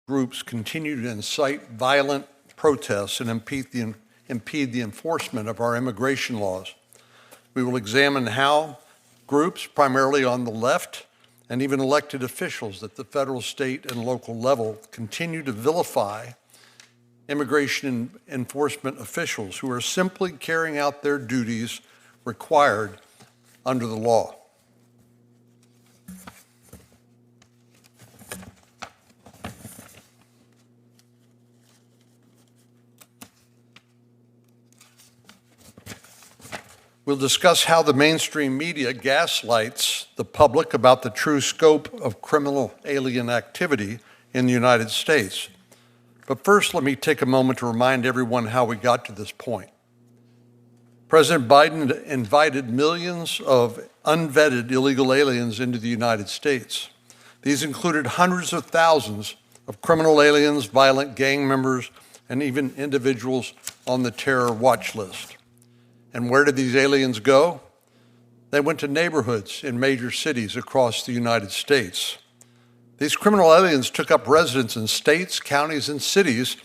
groups continue to incite violent protests and impede the enforcement of our immigration laws. We will examine how groups, primarily on the left, and even elected officials at the federal, state, and local level continue to vilify immigration enforcement officials who are simply carrying out their duties required under the law. We'll discuss how the mainstream media gaslights the public about the true scope of criminal alien activity in the United States. But first, let me take a moment to remind everyone how we got to this point. President Biden invited millions of unvetted illegal aliens into the United States. These included hundreds of thousands of criminal aliens, violent gang members, and even individuals on the terror watch list. And where did these aliens go? They went to neighborhoods in major cities across the United States. These criminal aliens took up residence in states, counties, and cities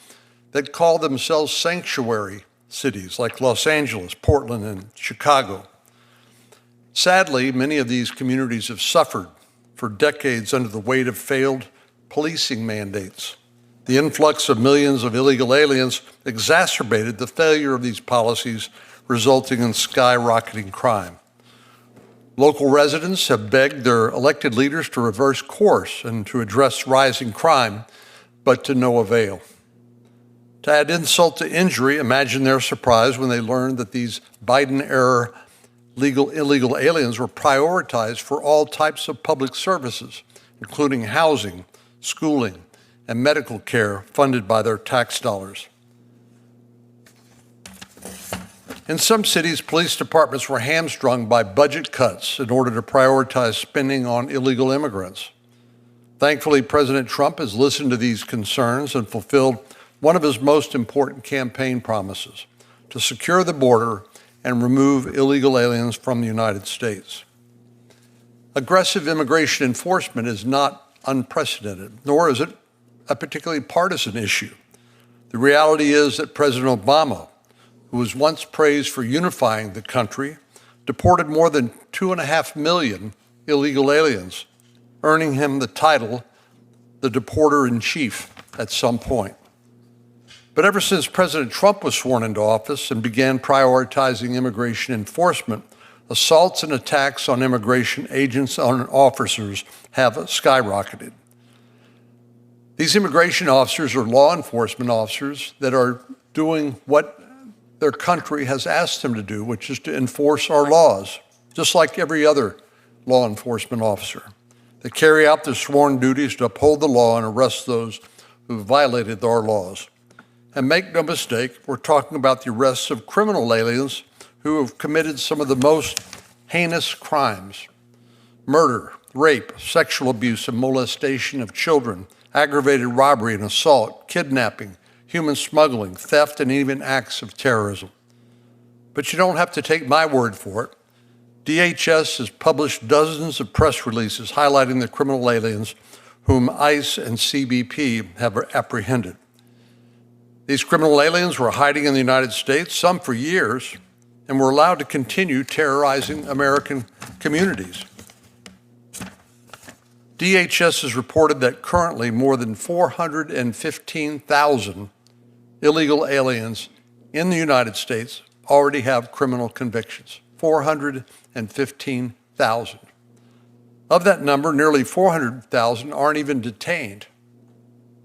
that call themselves sanctuary cities, like Los Angeles, Portland, and Chicago. Sadly, many of these communities have suffered for decades under the weight of failed policing mandates. The influx of millions of illegal aliens exacerbated the failure of these policies, resulting in skyrocketing crime. Local residents have begged their elected leaders to reverse course and to address rising crime, but to no avail. To add insult to injury, imagine their surprise when they learned that these Biden-era illegal aliens were prioritized for all types of public services, including housing, schooling, and medical care funded by their tax dollars. In some cities, police departments were hamstrung by budget cuts in order to prioritize spending on illegal immigrants. Thankfully, President Trump has listened to these concerns and fulfilled one of his most important campaign promises: to secure the border and remove illegal aliens from the United States. Aggressive immigration enforcement is not unprecedented, nor is it a particularly partisan issue. The reality is that President Obama, who was once praised for unifying the country, deported more than 2.5 million illegal aliens, earning him the title, the deporter-in-chief, at some point. But ever since President Trump was sworn into office and began prioritizing immigration enforcement, assaults and attacks on immigration agents and officers have skyrocketed. These immigration officers are law enforcement officers that are doing what their country has asked them to do, which is to enforce our laws, just like every other law enforcement officer. They carry out their sworn duties to uphold the law and arrest those who violated our laws. And make no mistake, we're talking about the arrests of criminal aliens who have committed some of the most heinous crimes: murder, rape, sexual abuse and molestation of children, aggravated robbery and assault, kidnapping, human smuggling, theft, and even acts of terrorism. But you don't have to take my word for it. DHS has published dozens of press releases highlighting the criminal aliens whom ICE and CBP have apprehended. These criminal aliens were hiding in the United States, some for years, and were allowed to continue terrorizing American communities. DHS has reported that currently more than 415,000 illegal aliens in the United States already have criminal convictions. 415,000. Of that number, nearly 400,000 aren't even detained.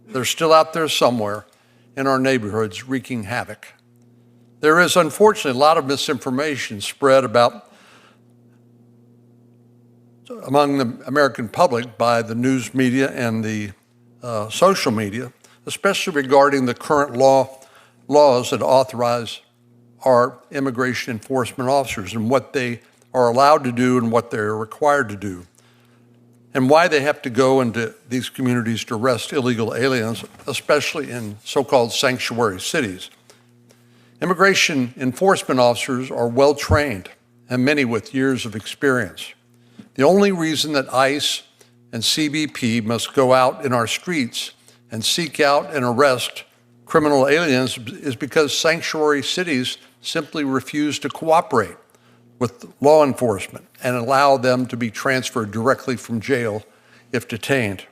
They're still out there somewhere in our neighborhoods wreaking havoc. There is, unfortunately, a lot of misinformation spread among the American public by the news media and the social media, especially regarding the current laws that authorize our immigration enforcement officers and what they are allowed to do and what they're required to do, and why they have to go into these communities to arrest illegal aliens, especially in so-called sanctuary cities. Immigration enforcement officers are well-trained, and many with years of experience. The only reason that ICE and CBP must go out in our streets and seek out and arrest criminal aliens is because sanctuary cities simply refuse to cooperate with law enforcement and allow them to be transferred directly from jail if detained.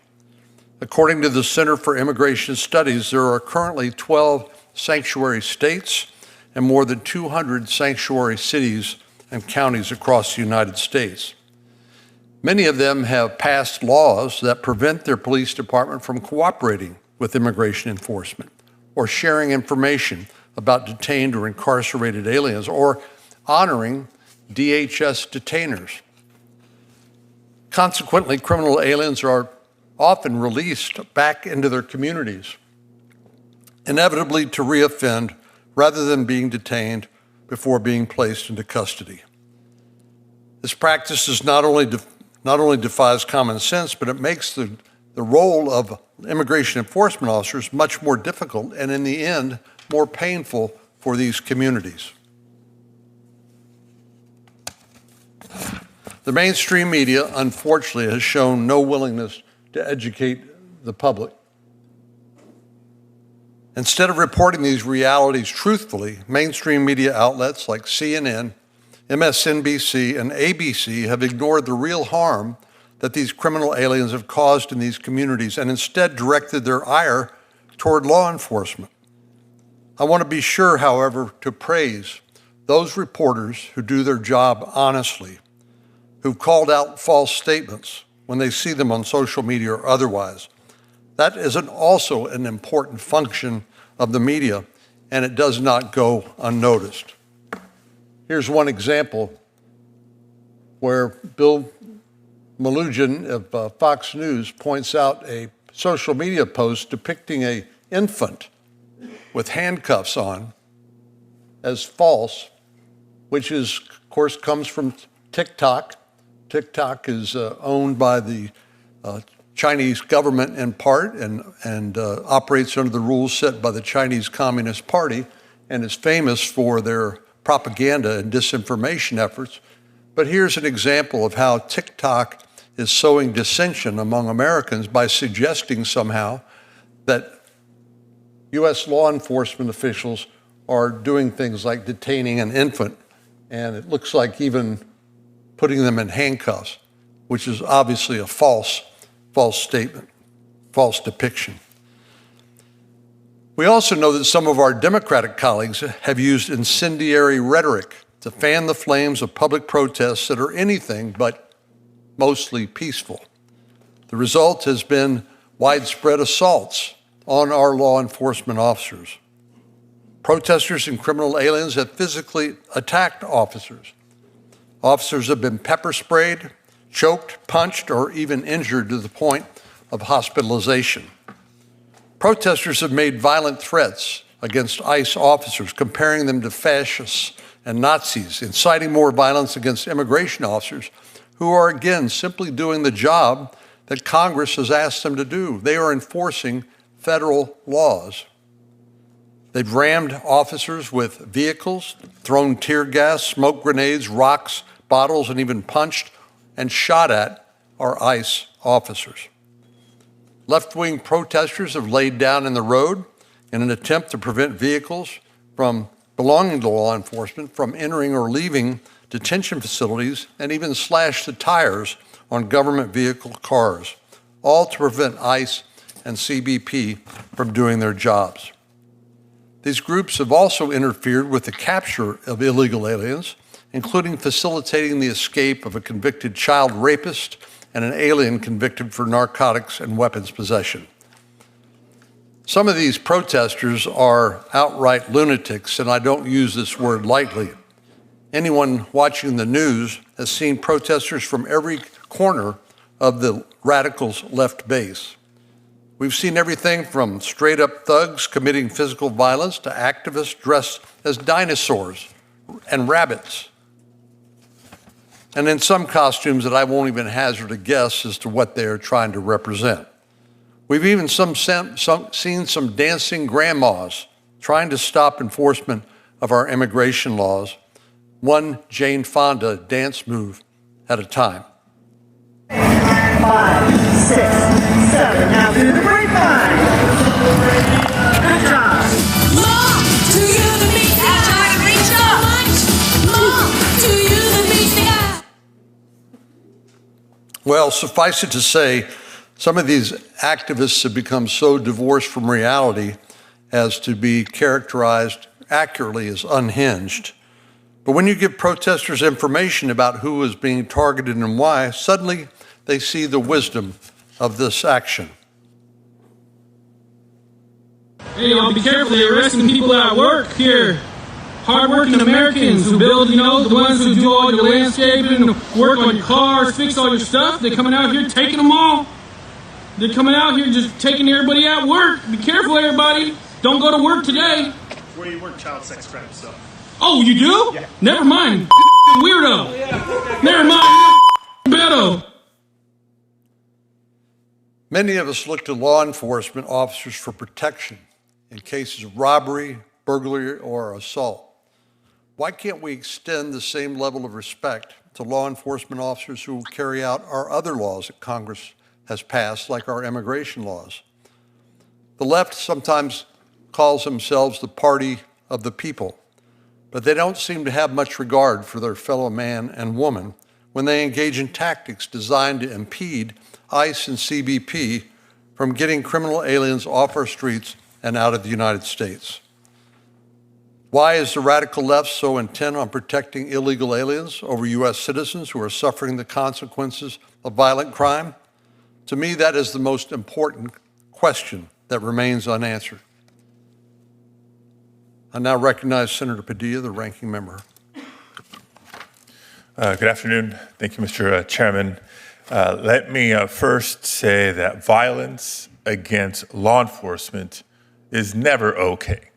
According to the Center for Immigration Studies, there are currently 12 sanctuary states and more than 200 sanctuary cities and counties across the United States. Many of them have passed laws that prevent their police department from cooperating with immigration enforcement or sharing information about detained or incarcerated aliens or honoring DHS detainers. Consequently, criminal aliens are often released back into their communities, inevitably to reoffend rather than being detained before being placed into custody. This practice is not only defies common sense, but it makes the role of immigration enforcement officers much more difficult and, in the end, more painful for these communities. The mainstream media, unfortunately, has shown no willingness to educate the public. Instead of reporting these realities truthfully, mainstream media outlets like CNN, MSNBC, and ABC have ignored the real harm that these criminal aliens have caused in these communities and instead directed their ire toward law enforcement. I want to be sure, however, to praise those reporters who do their job honestly, who've called out false statements when they see them on social media or otherwise. That is also an important function of the media, and it does not go unnoticed. Here's one example where Bill Malugin of Fox News points out a social media post depicting an infant with handcuffs on as false, which is, of course, comes from TikTok. TikTok is owned by the Chinese government in part and operates under the rules set by the Chinese Communist Party and is famous for their propaganda and disinformation efforts. But here's an example of how TikTok is sowing dissension among Americans by suggesting somehow that U.S. law enforcement officials are doing things like detaining an infant, and it looks like even putting them in handcuffs, which is obviously a false statement, false depiction. We also know that some of our Democratic colleagues have used incendiary rhetoric to fan the flames of public protests that are anything but mostly peaceful. The result has been widespread assaults on our law enforcement officers. Protesters and criminal aliens have physically attacked officers. Officers have been pepper sprayed, choked, punched, or even injured to the point of hospitalization. Protesters have made violent threats against ICE officers, comparing them to fascists and Nazis, inciting more violence against immigration officers who are, again, simply doing the job that Congress has asked them to do. They are enforcing federal laws. They've rammed officers with vehicles, thrown tear gas, smoke grenades, rocks, bottles, and even punched and shot at our ICE officers. Left-wing protesters have laid down in the road in an attempt to prevent vehicles from belonging to law enforcement from entering or leaving detention facilities and even slashed the tires on government vehicle cars, all to prevent ICE and CBP from doing their jobs. These groups have also interfered with the capture of illegal aliens, including facilitating the escape of a convicted child rapist and an alien convicted for narcotics and weapons possession. Some of these protesters are outright lunatics, and I don't use this word lightly. Anyone watching the news has seen protesters from every corner of the radicals' left base. We've seen everything from straight-up thugs committing physical violence to activists dressed as dinosaurs and rabbits, and in some costumes that I won't even hazard a guess as to what they are trying to represent. We've even seen some dancing grandmas trying to stop enforcement of our immigration laws, one Jane Fonda dance move at a time. 5, 6, 7, now through the grapevine. Well, suffice it to say, some of these activists have become so divorced from reality as to be characterized accurately as unhinged. But when you give protesters information about who is being targeted and why, suddenly they see the wisdom of this action. Hey, y'all, be careful. They're arresting people at work here. Hardworking Americans who build, the ones who do all your landscaping, work on your cars, fix all your stuff. They're coming out here taking them all. They're coming out here just taking everybody at work. Be careful, everybody. Don't go to work today. Where you work, child sex crime, so. Oh, you do? Yeah. Never mind. Weirdo. Never mind. Beto. Many of us look to law enforcement officers for protection in cases of robbery, burglary, or assault. Why can't we extend the same level of respect to law enforcement officers who carry out our other laws that Congress has passed, like our immigration laws? The left sometimes calls themselves the party of the people, but they don't seem to have much regard for their fellow man and woman when they engage in tactics designed to impede ICE and CBP from getting criminal aliens off our streets and out of the United States. Why is the radical left so intent on protecting illegal aliens over U.S. citizens who are suffering the consequences of violent crime? To me, that is the most important question that remains unanswered. I now recognize Senator Padilla, the ranking member. Good afternoon. Thank you, Mr. Chairman. Let me first say that violence against law enforcement is never okay.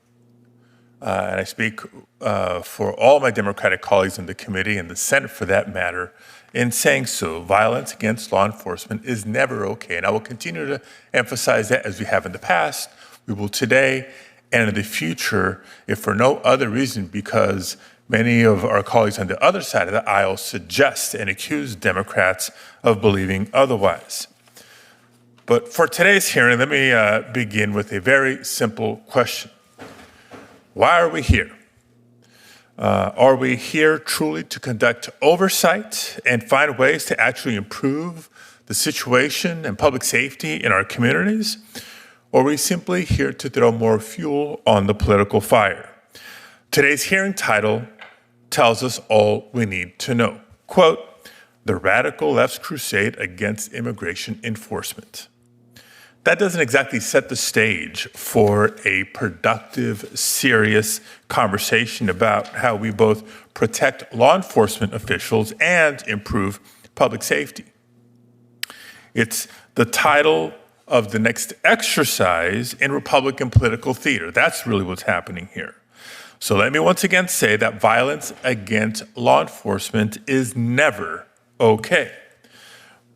And I speak for all my Democratic colleagues in the committee and the Senate for that matter in saying so. Violence against law enforcement is never okay. And I will continue to emphasize that as we have in the past. We will today and in the future, if for no other reason, because many of our colleagues on the other side of the aisle suggest and accuse Democrats of believing otherwise. But for today's hearing, let me begin with a very simple question. Why are we here? Are we here truly to conduct oversight and find ways to actually improve the situation and public safety in our communities? Or are we simply here to throw more fuel on the political fire? Today's hearing title tells us all we need to know. Quote, "The Radical Left's Crusade Against Immigration Enforcement." That doesn't exactly set the stage for a productive, serious conversation about how we both protect law enforcement officials and improve public safety. It's the title of the next exercise in Republican political theater. That's really what's happening here. So let me once again say that violence against law enforcement is never okay.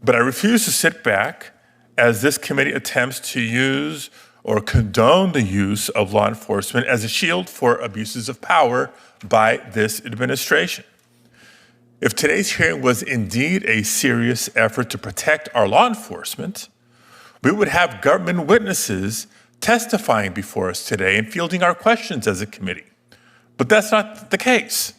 But I refuse to sit back as this committee attempts to use or condone the use of law enforcement as a shield for abuses of power by this administration. If today's hearing was indeed a serious effort to protect our law enforcement, we would have government witnesses testifying before us today and fielding our questions as a committee. But that's not the case.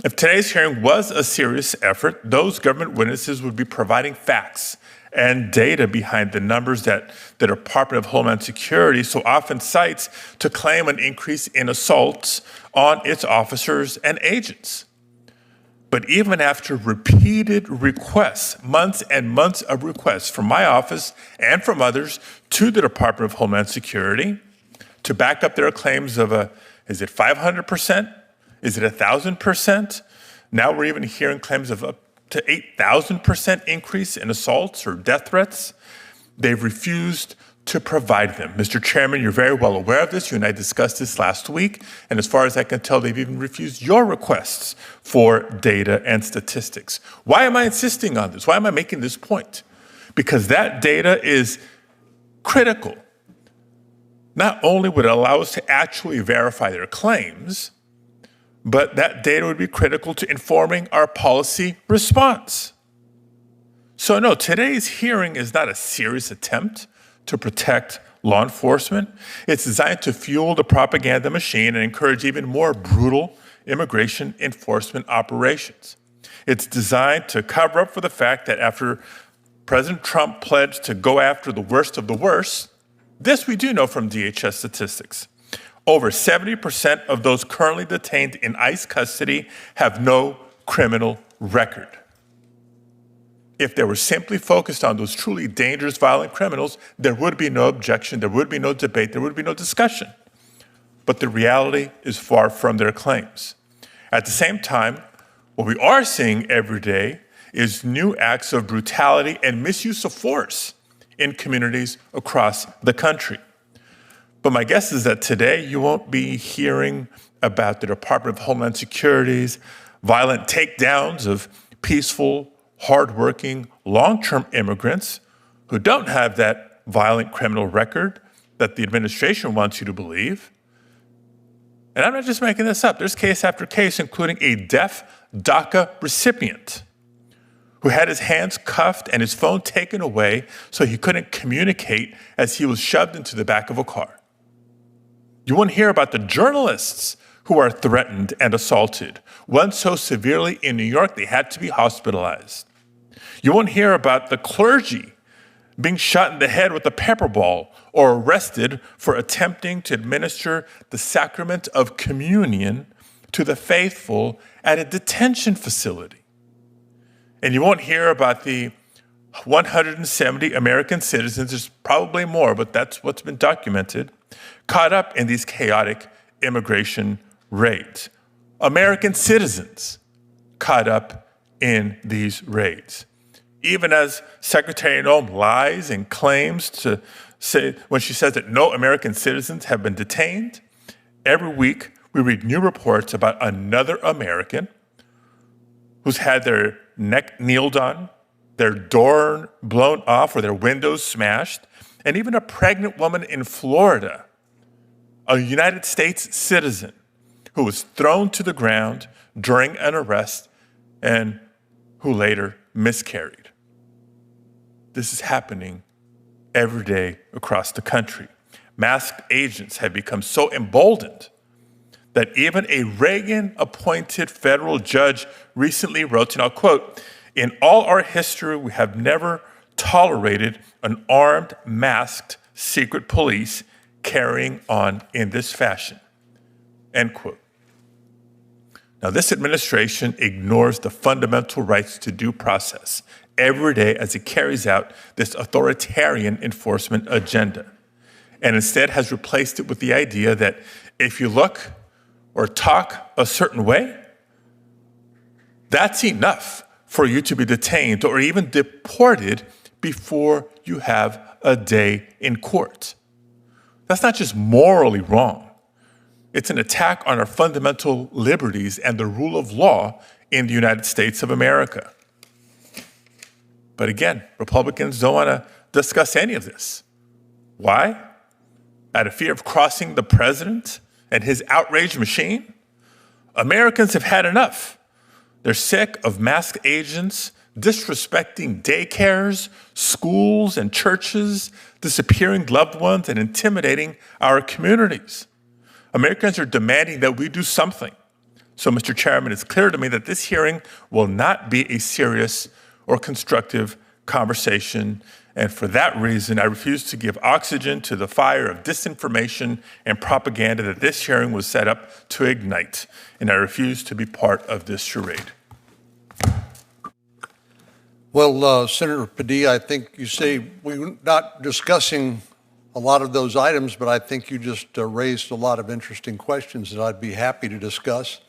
If today's hearing was a serious effort, those government witnesses would be providing facts and data behind the numbers that the Department of Homeland Security so often cites to claim an increase in assaults on its officers and agents. But even after repeated requests, months and months of requests from my office and from others to the Department of Homeland Security to back up their claims of is it 500%? Is it 1,000%? Now we're even hearing claims of up to 8,000% increase in assaults or death threats. They've refused to provide them. Mr. Chairman, you're very well aware of this. You and I discussed this last week. And as far as I can tell, they've even refused your requests for data and statistics. Why am I insisting on this? Why am I making this point? Because that data is critical. Not only would it allow us to actually verify their claims, but that data would be critical to informing our policy response. So no, today's hearing is not a serious attempt to protect law enforcement. It's designed to fuel the propaganda machine and encourage even more brutal immigration enforcement operations. It's designed to cover up for the fact that after President Trump pledged to go after the worst of the worst, this we do know from DHS statistics. Over 70% of those currently detained in ICE custody have no criminal record. If they were simply focused on those truly dangerous, violent criminals, there would be no objection, there would be no debate, there would be no discussion. But the reality is far from their claims. At the same time, what we are seeing every day is new acts of brutality and misuse of force in communities across the country. But my guess is that today you won't be hearing about the Department of Homeland Security's violent takedowns of peaceful, hardworking, long-term immigrants who don't have that violent criminal record that the administration wants you to believe. And I'm not just making this up. There's case after case, including a deaf DACA recipient who had his hands cuffed and his phone taken away so he couldn't communicate as he was shoved into the back of a car. You won't hear about the journalists who are threatened and assaulted, one so severely in New York they had to be hospitalized. You won't hear about the clergy being shot in the head with a pepper ball or arrested for attempting to administer the sacrament of communion to the faithful at a detention facility. And you won't hear about the 170 American citizens, there's probably more, but that's what's been documented, caught up in these chaotic immigration raids. American citizens caught up in these raids. Even as Secretary Noem lies and claims to say, when she says that no American citizens have been detained, every week we read new reports about another American who's had their neck kneeled on, their door blown off or their windows smashed, and even a pregnant woman in Florida, a United States citizen who was thrown to the ground during an arrest and who later miscarried. This is happening every day across the country. Masked agents have become so emboldened that even a Reagan-appointed federal judge recently wrote, and I'll quote, "In all our history, we have never tolerated an armed, masked secret police carrying on in this fashion," end quote. Now, this administration ignores the fundamental rights to due process every day as it carries out this authoritarian enforcement agenda, and instead has replaced it with the idea that if you look or talk a certain way, that's enough for you to be detained or even deported before you have a day in court. That's not just morally wrong. It's an attack on our fundamental liberties and the rule of law in the United States of America. But again, Republicans don't want to discuss any of this. Why? Out of fear of crossing the president and his outraged machine? Americans have had enough. They're sick of masked agents disrespecting daycares, schools, and churches, disappearing loved ones, and intimidating our communities. Americans are demanding that we do something. So, Mr. Chairman, it's clear to me that this hearing will not be a serious or constructive conversation. And for that reason, I refuse to give oxygen to the fire of disinformation and propaganda that this hearing was set up to ignite. And I refuse to be part of this charade. Well, Senator Padilla, I think you say we're not discussing a lot of those items, but I think you just raised a lot of interesting questions that I'd be happy to discuss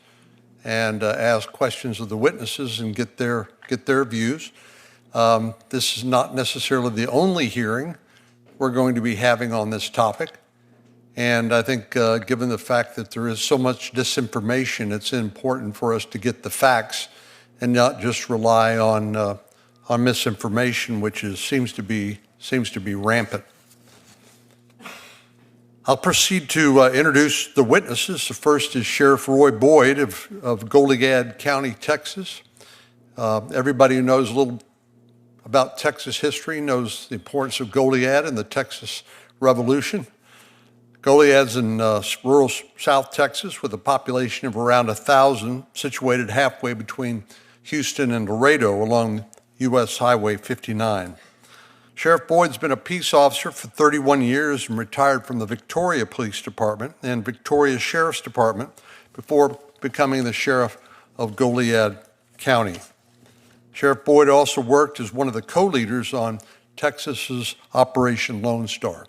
and ask questions of the witnesses and get their views. This is not necessarily the only hearing we're going to be having on this topic. And I think given the fact that there is so much disinformation, it's important for us to get the facts and not just rely on misinformation, which seems to be rampant. I'll proceed to introduce the witnesses. The first is Sheriff Roy Boyd of Goliad County, Texas. Everybody who knows a little about Texas history knows the importance of Goliad and the Texas Revolution. Goliad's in rural South Texas with a population of around 1,000, situated halfway between Houston, and Laredo along U.S. Highway 59. Sheriff Boyd's been a peace officer for 31 years and retired from the Victoria Police Department and Victoria Sheriff's Department before becoming the sheriff of Goliad County. Sheriff Boyd also worked as one of the co-leaders on Texas's Operation Lone Star.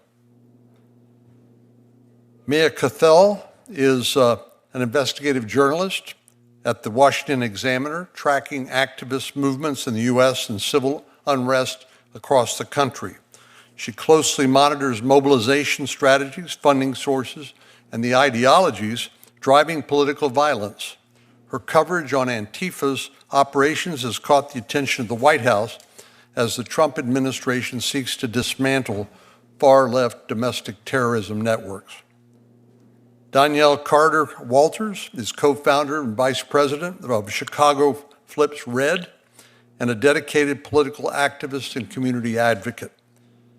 Mia Cathell is an investigative journalist at the Washington Examiner, tracking activist movements in the U.S. and civil unrest across the country. She closely monitors mobilization strategies, funding sources, and the ideologies driving political violence. Her coverage on Antifa's operations has caught the attention of the White House as the Trump administration seeks to dismantle far-left domestic terrorism networks. Danielle Carter Walters is co-founder and vice president of Chicago Flips Red and a dedicated political activist and community advocate.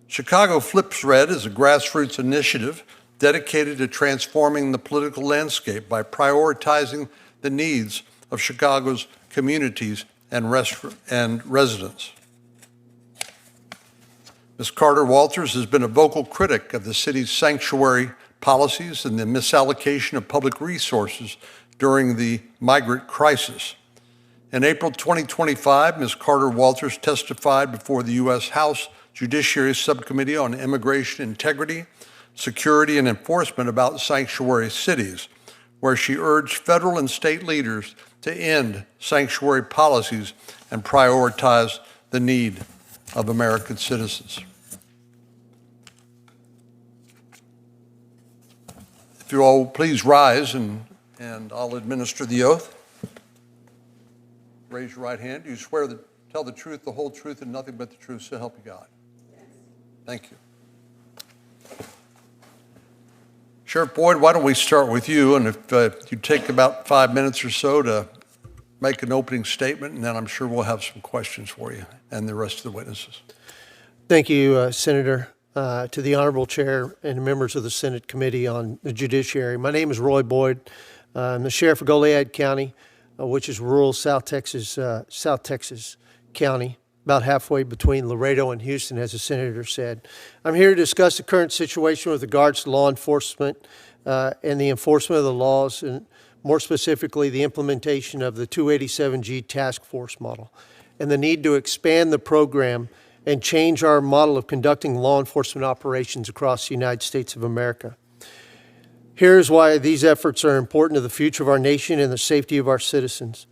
Chicago Flips Red is a grassroots initiative dedicated to transforming the political landscape by prioritizing the needs of Chicago's communities and residents. Ms. Carter Walters has been a vocal critic of the city's sanctuary policies and the misallocation of public resources during the migrant crisis. In April 2025, Ms. Carter Walters testified before the U.S. House Judiciary Subcommittee on Immigration Integrity, Security, and Enforcement about sanctuary cities, where she urged federal and state leaders to end sanctuary policies and prioritize the need of American citizens. If you all please rise and I'll administer the oath. Raise your right hand. Do you swear to tell the truth, the whole truth, and nothing but the truth, so help you God? Yes. Thank you. Sheriff Boyd, why don't we start with you, and if you take about 5 minutes or so to make an opening statement, and then I'm sure we'll have some questions for you and the rest of the witnesses. Thank you, Senator. To the Honorable Chair and members of the Senate Committee on the Judiciary. My name is Roy Boyd. I'm the Sheriff of Goliad County, which is rural South Texas County, about halfway between Laredo and Houston, as the Senator said. I'm here to discuss the current situation with regards to law enforcement and the enforcement of the laws, and more specifically, the implementation of the 287G task force model, and the need to expand the program and change our model of conducting law enforcement operations across the United States of America. Here's why these efforts are important to the future of our nation and the safety of our citizens.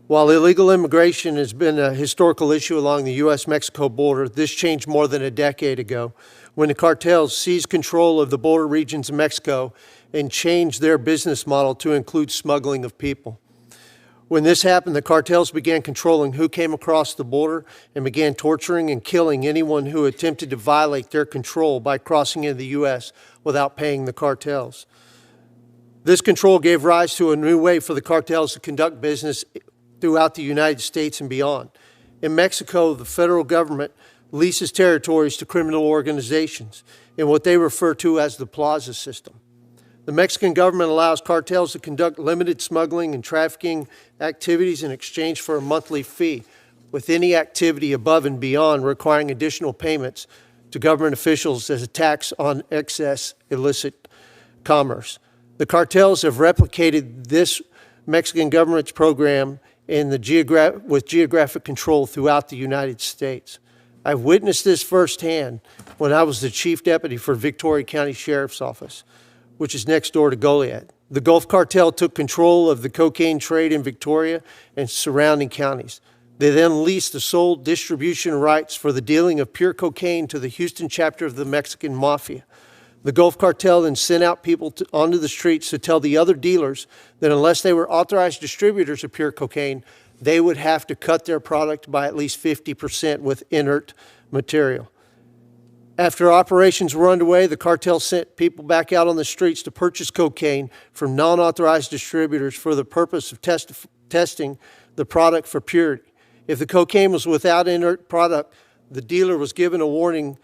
While illegal immigration has been a historical issue along the U.S.-Mexico border, this changed more than a decade ago when the cartels seized control of the border regions of Mexico and changed their business model to include smuggling of people. When this happened, the cartels began controlling who came across the border and began torturing and killing anyone who attempted to violate their control by crossing into the U.S. without paying the cartels. This control gave rise to a new way for the cartels to conduct business throughout the United States and beyond. In Mexico, the federal government leases territories to criminal organizations in what they refer to as the plaza system. The Mexican government allows cartels to conduct limited smuggling and trafficking activities in exchange for a monthly fee, with any activity above and beyond requiring additional payments to government officials as a tax on excess illicit commerce. The cartels have replicated this Mexican government's program in with geographic control throughout the United States. I've witnessed this firsthand when I was the chief deputy for Victoria County Sheriff's Office, which is next door to Goliad. The Gulf Cartel took control of the cocaine trade in Victoria and surrounding counties. They then leased the sole distribution rights for the dealing of pure cocaine to the Houston chapter of the Mexican Mafia. The Gulf Cartel then sent out people onto the streets to tell the other dealers that unless they were authorized distributors of pure cocaine, they would have to cut their product by at least 50% with inert material. After operations were underway, the cartel sent people back out on the streets to purchase cocaine from non-authorized distributors for the purpose of testing the product for purity. If the cocaine was without inert product, the dealer was given a warning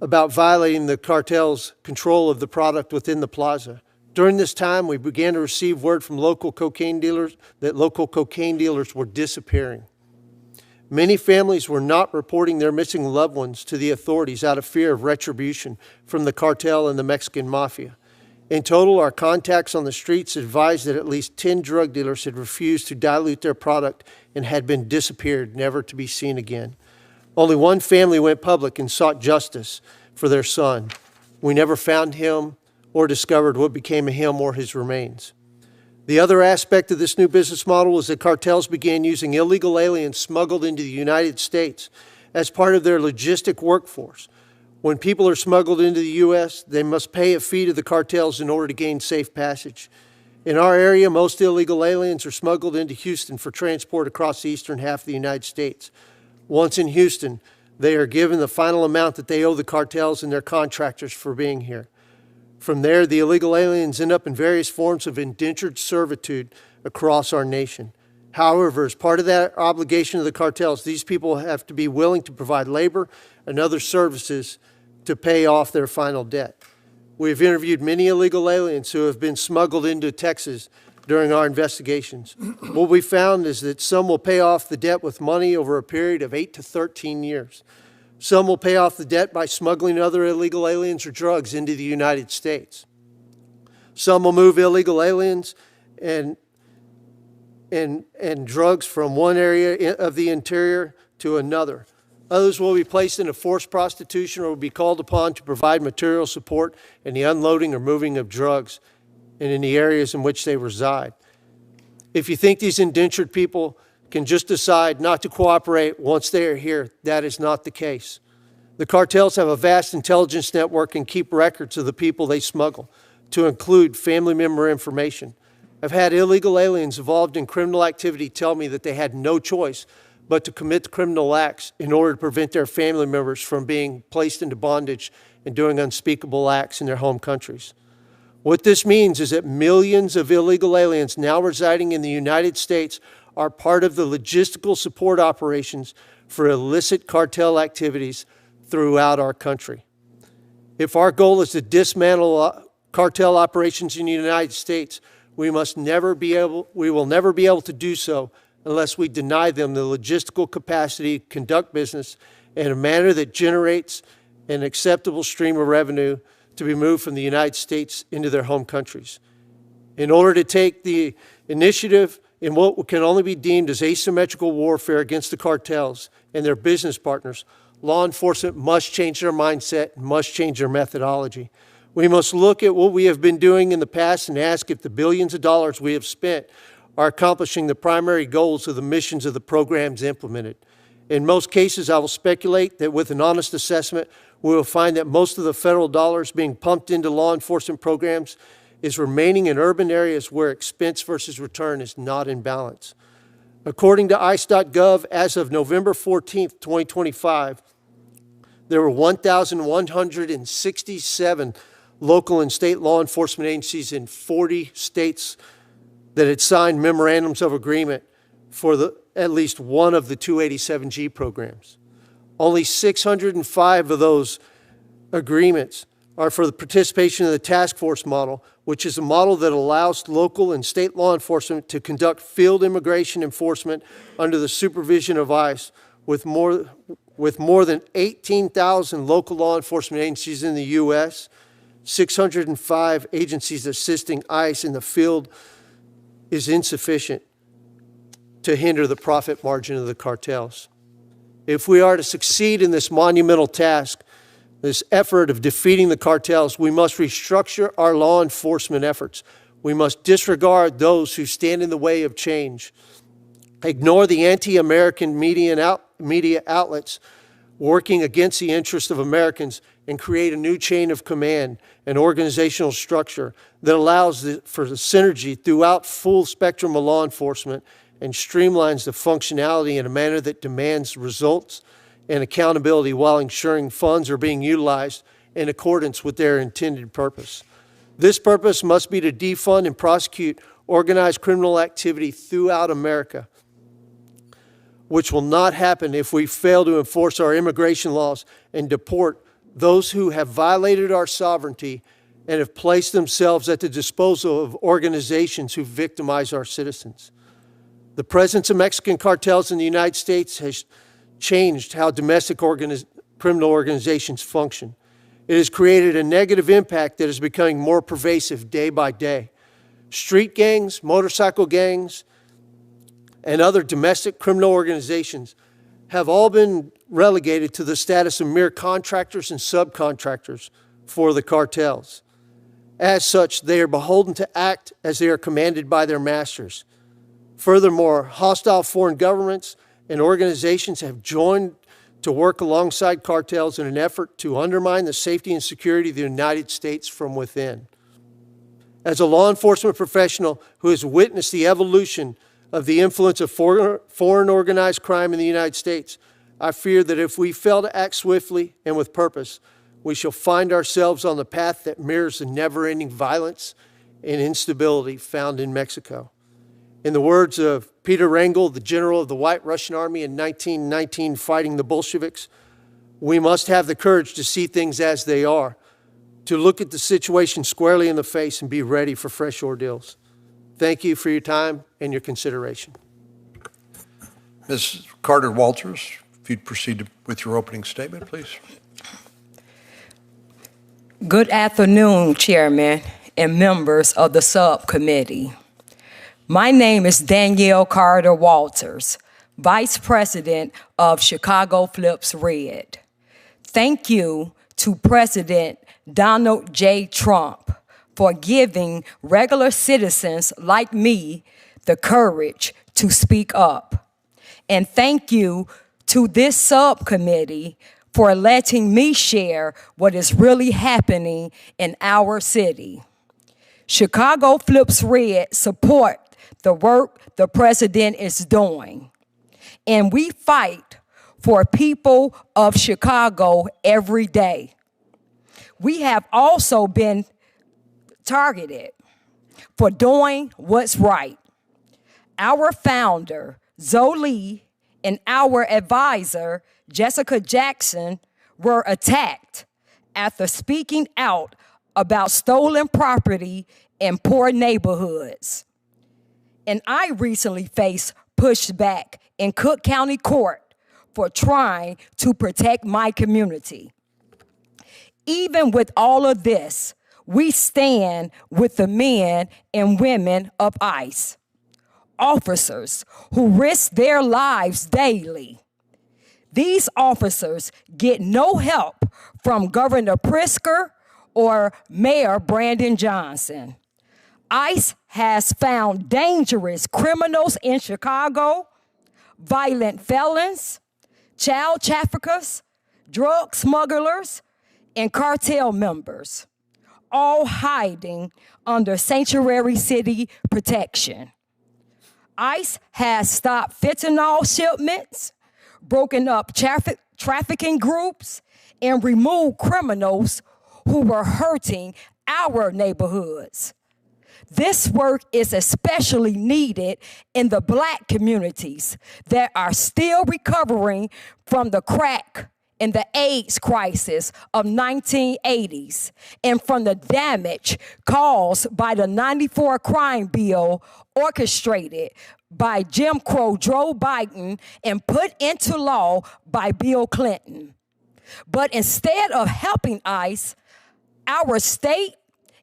about violating the cartel's control of the product within the plaza. During this time, we began to receive word from local cocaine dealers that local cocaine dealers were disappearing. Many families were not reporting their missing loved ones to the authorities out of fear of retribution from the cartel and the Mexican mafia. In total, our contacts on the streets advised that at least 10 drug dealers had refused to dilute their product and had been disappeared, never to be seen again. Only one family went public and sought justice for their son. We never found him or discovered what became of him or his remains. The other aspect of this new business model was that cartels began using illegal aliens smuggled into the United States as part of their logistic workforce. When people are smuggled into the U.S., they must pay a fee to the cartels in order to gain safe passage. In our area, most illegal aliens are smuggled into Houston for transport across the eastern half of the United States. Once in Houston, they are given the final amount that they owe the cartels and their contractors for being here. From there, the illegal aliens end up in various forms of indentured servitude across our nation. However, as part of that obligation of the cartels, these people have to be willing to provide labor and other services to pay off their final debt. We have interviewed many illegal aliens who have been smuggled into Texas during our investigations. What we found is that some will pay off the debt with money over a period of 8 to 13 years. Some will pay off the debt by smuggling other illegal aliens or drugs into the United States. Some will move illegal aliens and drugs from one area of the interior to another. Others will be placed into forced prostitution or will be called upon to provide material support in the unloading or moving of drugs and in the areas in which they reside. If you think these indentured people can just decide not to cooperate once they are here, that is not the case. The cartels have a vast intelligence network and keep records of the people they smuggle, to include family member information. I've had illegal aliens involved in criminal activity tell me that they had no choice but to commit criminal acts in order to prevent their family members from being placed into bondage and doing unspeakable acts in their home countries. What this means is that millions of illegal aliens now residing in the United States are part of the logistical support operations for illicit cartel activities throughout our country. If our goal is to dismantle cartel operations in the United States, we will never be able to do so unless we deny them the logistical capacity to conduct business in a manner that generates an acceptable stream of revenue to be moved from the United States into their home countries. In order to take the initiative in what can only be deemed as asymmetrical warfare against the cartels and their business partners, law enforcement must change their mindset and must change their methodology. We must look at what we have been doing in the past and ask if the billions of dollars we have spent are accomplishing the primary goals of the missions of the programs implemented. In most cases, I will speculate that with an honest assessment, we will find that most of the federal dollars being pumped into law enforcement programs is remaining in urban areas where expense versus return is not in balance. According to ICE.gov, as of November 14th, 2025, there were 1,167 local and state law enforcement agencies in 40 states that had signed memorandums of agreement for at least one of the 287G programs. Only 605 of those agreements are for the participation in the task force model, which is a model that allows local and state law enforcement to conduct field immigration enforcement under the supervision of ICE with more than 18,000 local law enforcement agencies in the U.S., 605 agencies assisting ICE in the field is insufficient to hinder the profit margin of the cartels. If we are to succeed in this monumental task, this effort of defeating the cartels, we must restructure our law enforcement efforts. We must disregard those who stand in the way of change, ignore the anti-American media outlets working against the interests of Americans, and create a new chain of command and organizational structure that allows for the synergy throughout full spectrum of law enforcement and streamlines the functionality in a manner that demands results and accountability while ensuring funds are being utilized in accordance with their intended purpose. This purpose must be to defund and prosecute organized criminal activity throughout America, which will not happen if we fail to enforce our immigration laws and deport those who have violated our sovereignty and have placed themselves at the disposal of organizations who victimize our citizens. The presence of Mexican cartels in the United States has changed how domestic criminal organizations function. It has created a negative impact that is becoming more pervasive day by day. Street gangs, motorcycle gangs, and other domestic criminal organizations have all been relegated to the status of mere contractors and subcontractors for the cartels. As such, they are beholden to act as they are commanded by their masters. Furthermore, hostile foreign governments and organizations have joined to work alongside cartels in an effort to undermine the safety and security of the United States from within. As a law enforcement professional who has witnessed the evolution of the influence of foreign organized crime in the United States, I fear that if we fail to act swiftly and with purpose, we shall find ourselves on the path that mirrors the never-ending violence and instability found in Mexico. In the words of Peter Rangel, the general of the White Russian Army in 1919 fighting the Bolsheviks, we must have the courage to see things as they are, to look at the situation squarely in the face and be ready for fresh ordeals. Thank you for your time and your consideration. Ms. Carter-Walters, if you'd proceed with your opening statement, please. Good afternoon, Chairman and members of the subcommittee. My name is Danielle Carter-Walters, Vice President of Chicago Flips Red. Thank you to President Donald J. Trump for giving regular citizens like me the courage to speak up. And thank you to this subcommittee for letting me share what is really happening in our city. Chicago Flips Red support the work the president is doing. And we fight for people of Chicago every day. We have also been targeted for doing what's right. Our founder, Zoe Lee, and our advisor, Jessica Jackson, were attacked after speaking out about stolen property in poor neighborhoods. And I recently faced pushback in Cook County Court for trying to protect my community. Even with all of this, we stand with the men and women of ICE, officers who risk their lives daily. These officers get no help from Governor Pritzker or Mayor Brandon Johnson. ICE has found dangerous criminals in Chicago, violent felons, child traffickers, drug smugglers, and cartel members, all hiding under sanctuary city protection. ICE has stopped fentanyl shipments, broken up trafficking groups, and removed criminals who were hurting our neighborhoods. This work is especially needed in the Black communities that are still recovering from the crack and the AIDS crisis of 1980s and from the damage caused by the 94 crime bill orchestrated by Jim Crow Joe Biden and put into law by Bill Clinton. But instead of helping ICE, our state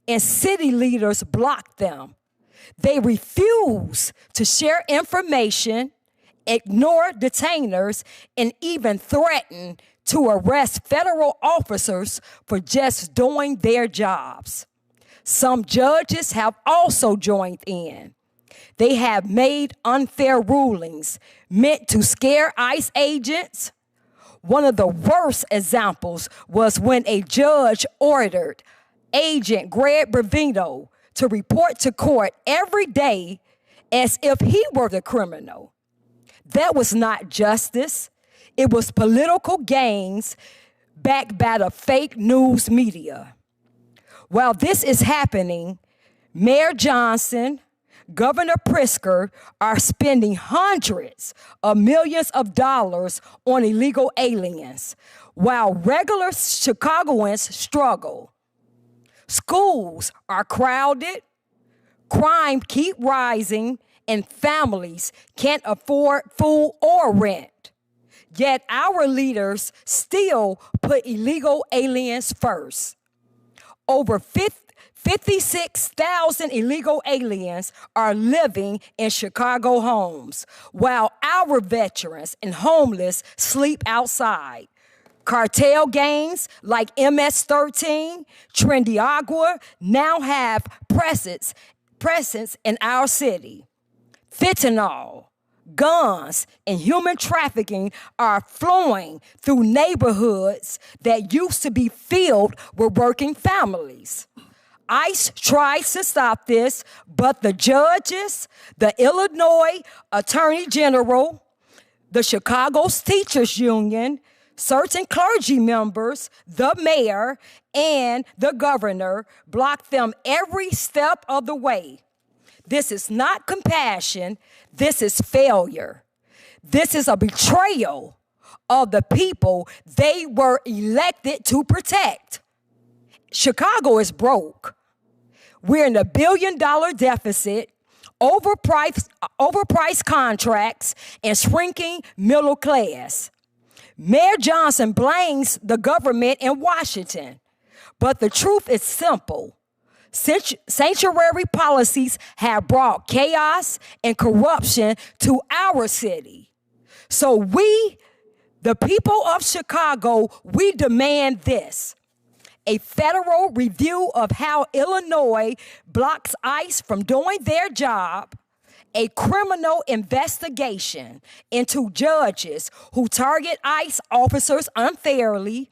and city leaders block them. They refuse to share information, ignore detainers, and even threaten to arrest federal officers for just doing their jobs. Some judges have also joined in. They have made unfair rulings meant to scare ICE agents. One of the worst examples was when a judge ordered Agent Greg Brevino to report to court every day as if he were the criminal. That was not justice. It was political gains backed by the fake news media. While this is happening, Mayor Johnson, Governor Pritzker are spending hundreds of millions of dollars on illegal aliens, while regular Chicagoans struggle. Schools are crowded, crime keep rising, and families can't afford food or rent. Yet our leaders still put illegal aliens first. Over 56,000 illegal aliens are living in Chicago homes, while our veterans and homeless sleep outside. Cartel gangs like MS-13, Trendiagua now have presence in our city. Fentanyl, guns, and human trafficking are flowing through neighborhoods that used to be filled with working families. ICE tries to stop this, but the judges, the Illinois Attorney General, the Chicago's Teachers Union, certain clergy members, the mayor, and the governor block them every step of the way. This is not compassion, this is failure. This is a betrayal of the people they were elected to protect. Chicago is broke. We're in a $1 billion deficit, overpriced contracts, and shrinking middle class. Mayor Johnson blames the government in Washington, but the truth is simple. Sanctuary policies have brought chaos and corruption to our city. So we, the people of Chicago, we demand this: a federal review of how Illinois blocks ICE from doing their job, a criminal investigation into judges who target ICE officers unfairly,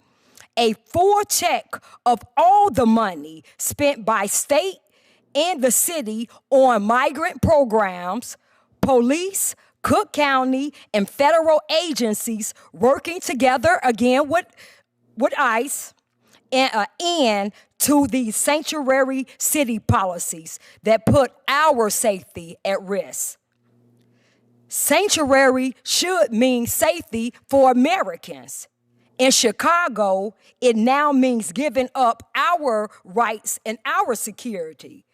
a full check of all the money spent by state and the city on migrant programs, police, Cook County, and federal agencies working together again with ICE, and to the sanctuary city policies that put our safety at risk. Sanctuary should mean safety for Americans. In Chicago, it now means giving up our rights and our security.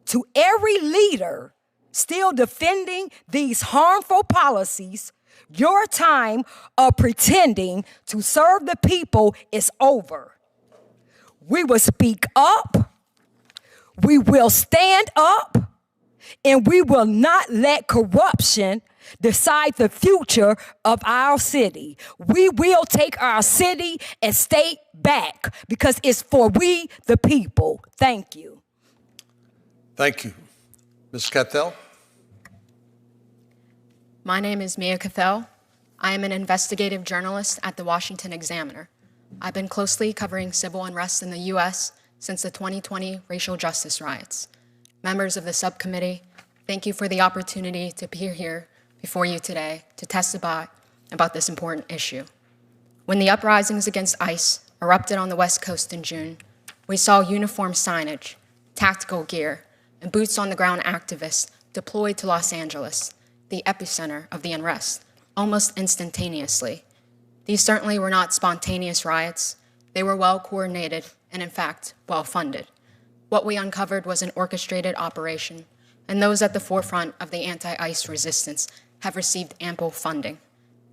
To every leader still defending these harmful policies, your time of pretending to serve the people is over. We will speak up, we will stand up, and we will not let corruption decide the future of our city. We will take our city and state back because it's for we, the people. Thank you. Thank you. Ms. Cathell? My name is Mia Cathell. I am an investigative journalist at the Washington Examiner. I've been closely covering civil unrest in the U.S. since the 2020 racial justice riots. Members of the subcommittee, thank you for the opportunity to be here before you today to testify about this important issue. When the uprisings against ICE erupted on the West Coast in June, we saw uniform signage, tactical gear, and boots-on-the-ground activists deployed to Los Angeles, the epicenter of the unrest, almost instantaneously. These certainly were not spontaneous riots. They were well-coordinated and, in fact, well-funded. What we uncovered was an orchestrated operation, and those at the forefront of the anti-ICE resistance have received ample funding.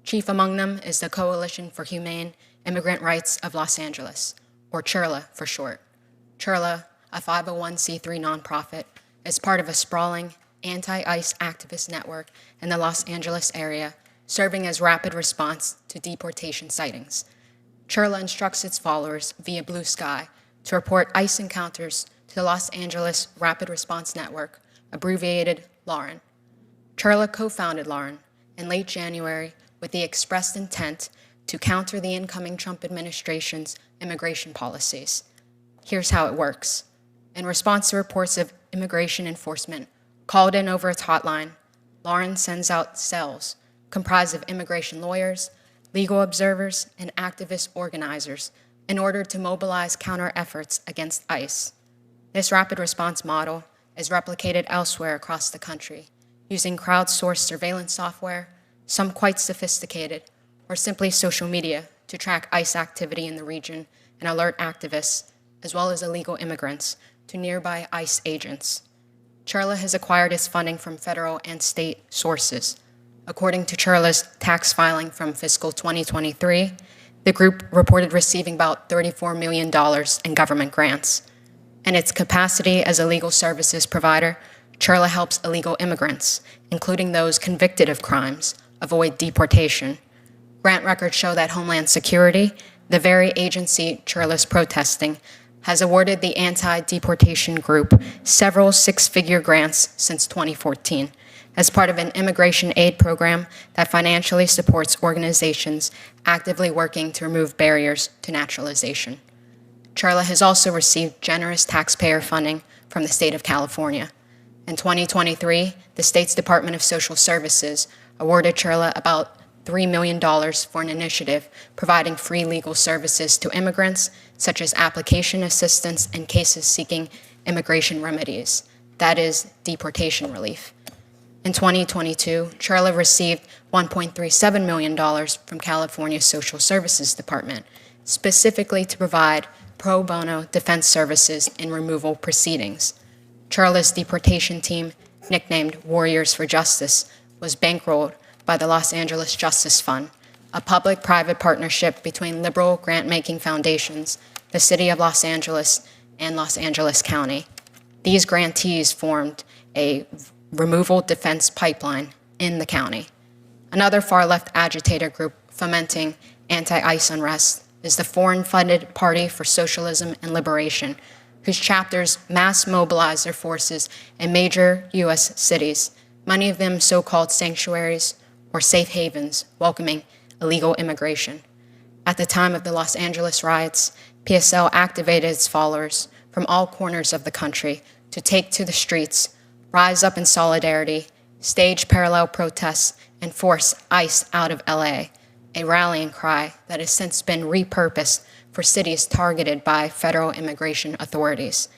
Chief among them is the Coalition for Humane Immigrant Rights of Los Angeles, or CHIRLA for short. CHIRLA, a 501c3 nonprofit, is part of a sprawling anti-ICE activist network in the Los Angeles area, serving as rapid response to deportation sightings. CHIRLA instructs its followers via Blue Sky to report ICE encounters to the Los Angeles Rapid Response Network, abbreviated LARN. CHIRLA co-founded LARN in late January with the expressed intent to counter the incoming Trump administration's immigration policies. Here's how it works. In response to reports of immigration enforcement called in over its hotline, LARN sends out cells comprised of immigration lawyers, legal observers, and activist organizers in order to mobilize counter efforts against ICE. This rapid response model is replicated elsewhere across the country using crowdsourced surveillance software, some quite sophisticated, or simply social media to track ICE activity in the region and alert activists, as well as illegal immigrants, to nearby ICE agents. Churla has acquired its funding from federal and state sources. According to Churla's tax filing from fiscal 2023, the group reported receiving about $34 million in government grants. In its capacity as a legal services provider, Churla helps illegal immigrants, including those convicted of crimes, avoid deportation. Grant records show that Homeland Security, the very agency Churla's protesting, has awarded the anti-deportation group several six-figure grants since 2014 as part of an immigration aid program that financially supports organizations actively working to remove barriers to naturalization. Churla has also received generous taxpayer funding from the state of California. In 2023, the state's Department of Social Services awarded Churla about $3 million for an initiative providing free legal services to immigrants, such as application assistance in cases seeking immigration remedies, that is, deportation relief. In 2022, Churla received $1.37 million from California's Social Services Department, specifically to provide pro bono defense services in removal proceedings. Churla's deportation team, nicknamed Warriors for Justice, was bankrolled by the Los Angeles Justice Fund, a public-private partnership between liberal grant-making foundations, the City of Los Angeles, and Los Angeles County. These grantees formed a removal defense pipeline in the county. Another far-left agitator group fomenting anti-ICE unrest is the Foreign-Funded Party for Socialism and Liberation, whose chapters mass mobilize their forces in major U.S. cities, many of them so-called sanctuaries or safe havens welcoming illegal immigration. At the time of the Los Angeles riots, PSL activated its followers from all corners of the country to take to the streets, rise up in solidarity, stage parallel protests, and force ICE out of LA, a rallying cry that has since been repurposed for cities targeted by federal immigration authorities.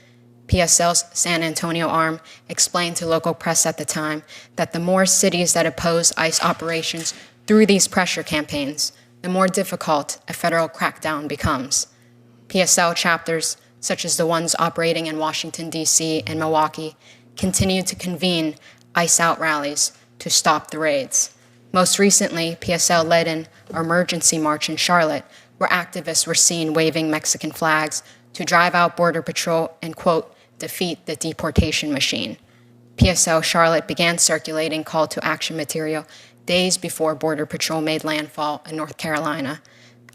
PSL's San Antonio arm explained to local press at the time that the more cities that oppose ICE operations through these pressure campaigns, the more difficult a federal crackdown becomes. PSL chapters, such as the ones operating in Washington, D.C. and Milwaukee, continue to convene ICE out rallies to stop the raids. Most recently, PSL led an emergency march in Charlotte, where activists were seen waving Mexican flags to drive out Border Patrol and, quote, defeat the deportation machine. PSL Charlotte began circulating call to action material days before Border Patrol made landfall in North Carolina.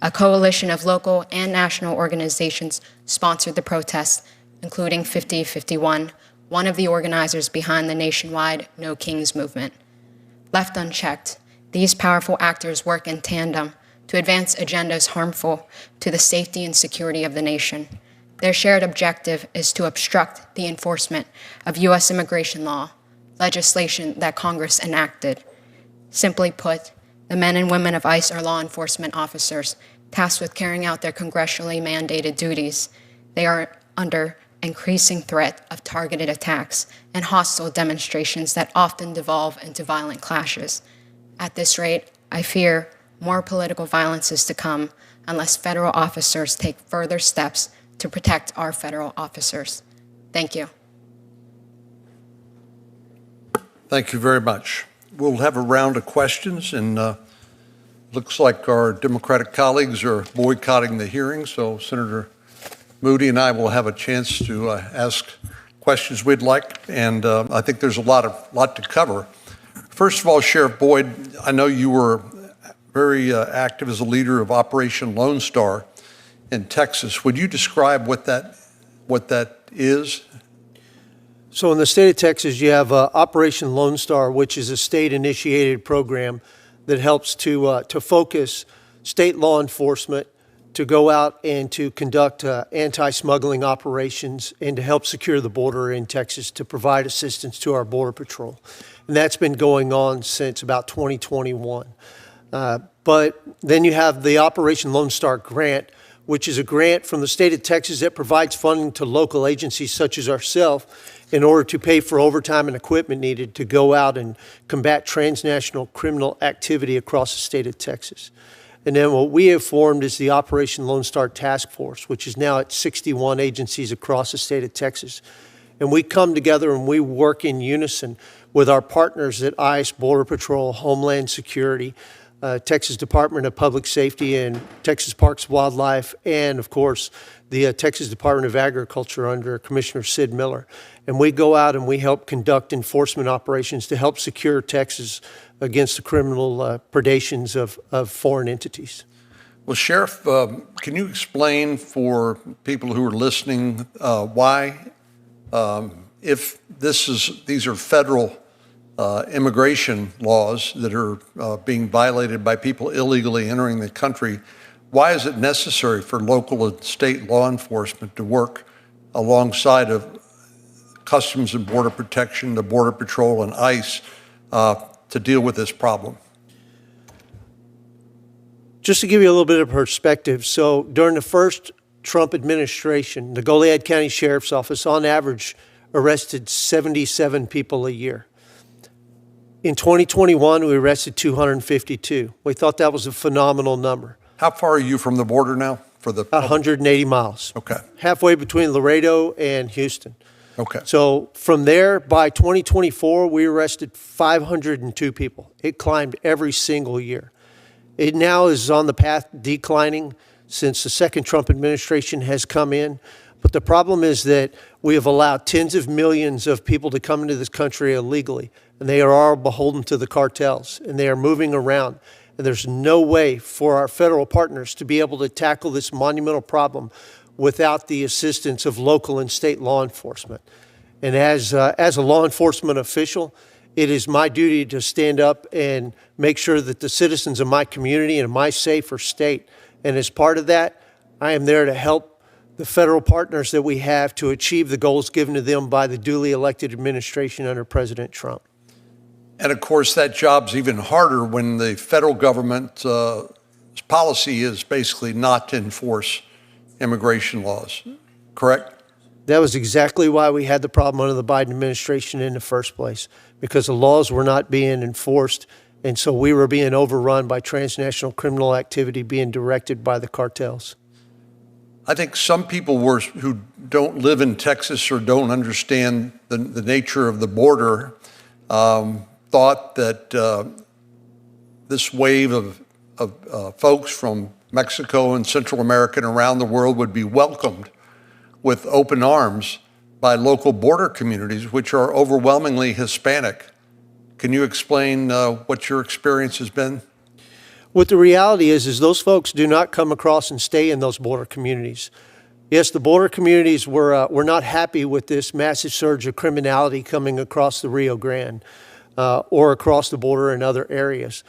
A coalition of local and national organizations sponsored the protests, including 5051, one of the organizers behind the nationwide No Kings movement. Left unchecked, these powerful actors work in tandem to advance agendas harmful to the safety and security of the nation. Their shared objective is to obstruct the enforcement of U.S. immigration law, legislation that Congress enacted. Simply put, the men and women of ICE are law enforcement officers tasked with carrying out their congressionally mandated duties. They are under increasing threat of targeted attacks and hostile demonstrations that often devolve into violent clashes. At this rate, I fear more political violence is to come unless federal officers take further steps to protect our federal officers. Thank you. Thank you very much. We'll have a round of questions, and looks like our Democratic colleagues are boycotting the hearing, so Senator Moody and I will have a chance to ask questions we'd like, and I think there's a lot to cover. First of all, Sheriff Boyd, I know you were very active as a leader of Operation Lone Star in Texas. Would you describe what that is? So in the state of Texas, you have Operation Lone Star, which is a state-initiated program that helps to focus state law enforcement to go out and to conduct anti-smuggling operations and to help secure the border in Texas, to provide assistance to our Border Patrol. And that's been going on since about 2021. But then you have the Operation Lone Star Grant, which is a grant from the state of Texas that provides funding to local agencies such as ourselves in order to pay for overtime and equipment needed to go out and combat transnational criminal activity across the state of Texas. And then what we have formed is the Operation Lone Star Task Force, which is now at 61 agencies across the state of Texas. And we come together and we work in unison with our partners at ICE, Border Patrol, Homeland Security, Texas Department of Public Safety, and Texas Parks and Wildlife, and of course, the Texas Department of Agriculture under Commissioner Sid Miller. And we go out and we help conduct enforcement operations to help secure Texas against the criminal predations of foreign entities. Well, Sheriff, can you explain for people who are listening why, if these are federal immigration laws that are being violated by people illegally entering the country, why is it necessary for local and state law enforcement to work alongside of Customs and Border Protection, the Border Patrol, and ICE to deal with this problem? Just to give you a little bit of perspective, so during the first Trump administration, the Goliad County Sheriff's Office on average arrested 77 people a year. In 2021, we arrested 252. We thought that was a phenomenal number. How far are you from the border now? 180 miles. Okay. Halfway between Laredo and Houston. Okay. So from there, by 2024, we arrested 502 people. It climbed every single year. It now is on the path declining since the second Trump administration has come in. But the problem is that we have allowed tens of millions of people to come into this country illegally, and they are all beholden to the cartels, and they are moving around. And there's no way for our federal partners to be able to tackle this monumental problem without the assistance of local and state law enforcement. And as a law enforcement official, it is my duty to stand up and make sure that the citizens of my community and my safer state. And as part of that, I am there to help the federal partners that we have to achieve the goals given to them by the duly elected administration under President Trump. And of course, that job's even harder when the federal government's policy is basically not to enforce immigration laws, correct? That was exactly why we had the problem under the Biden administration in the first place, because the laws were not being enforced, and so we were being overrun by transnational criminal activity being directed by the cartels. I think some people who don't live in Texas or don't understand the nature of the border thought that this wave of folks from Mexico and Central America and around the world would be welcomed with open arms by local border communities, which are overwhelmingly Hispanic. Can you explain what your experience has been? What the reality is those folks do not come across and stay in those border communities. Yes, the border communities were not happy with this massive surge of criminality coming across the Rio Grande or across the border in other areas.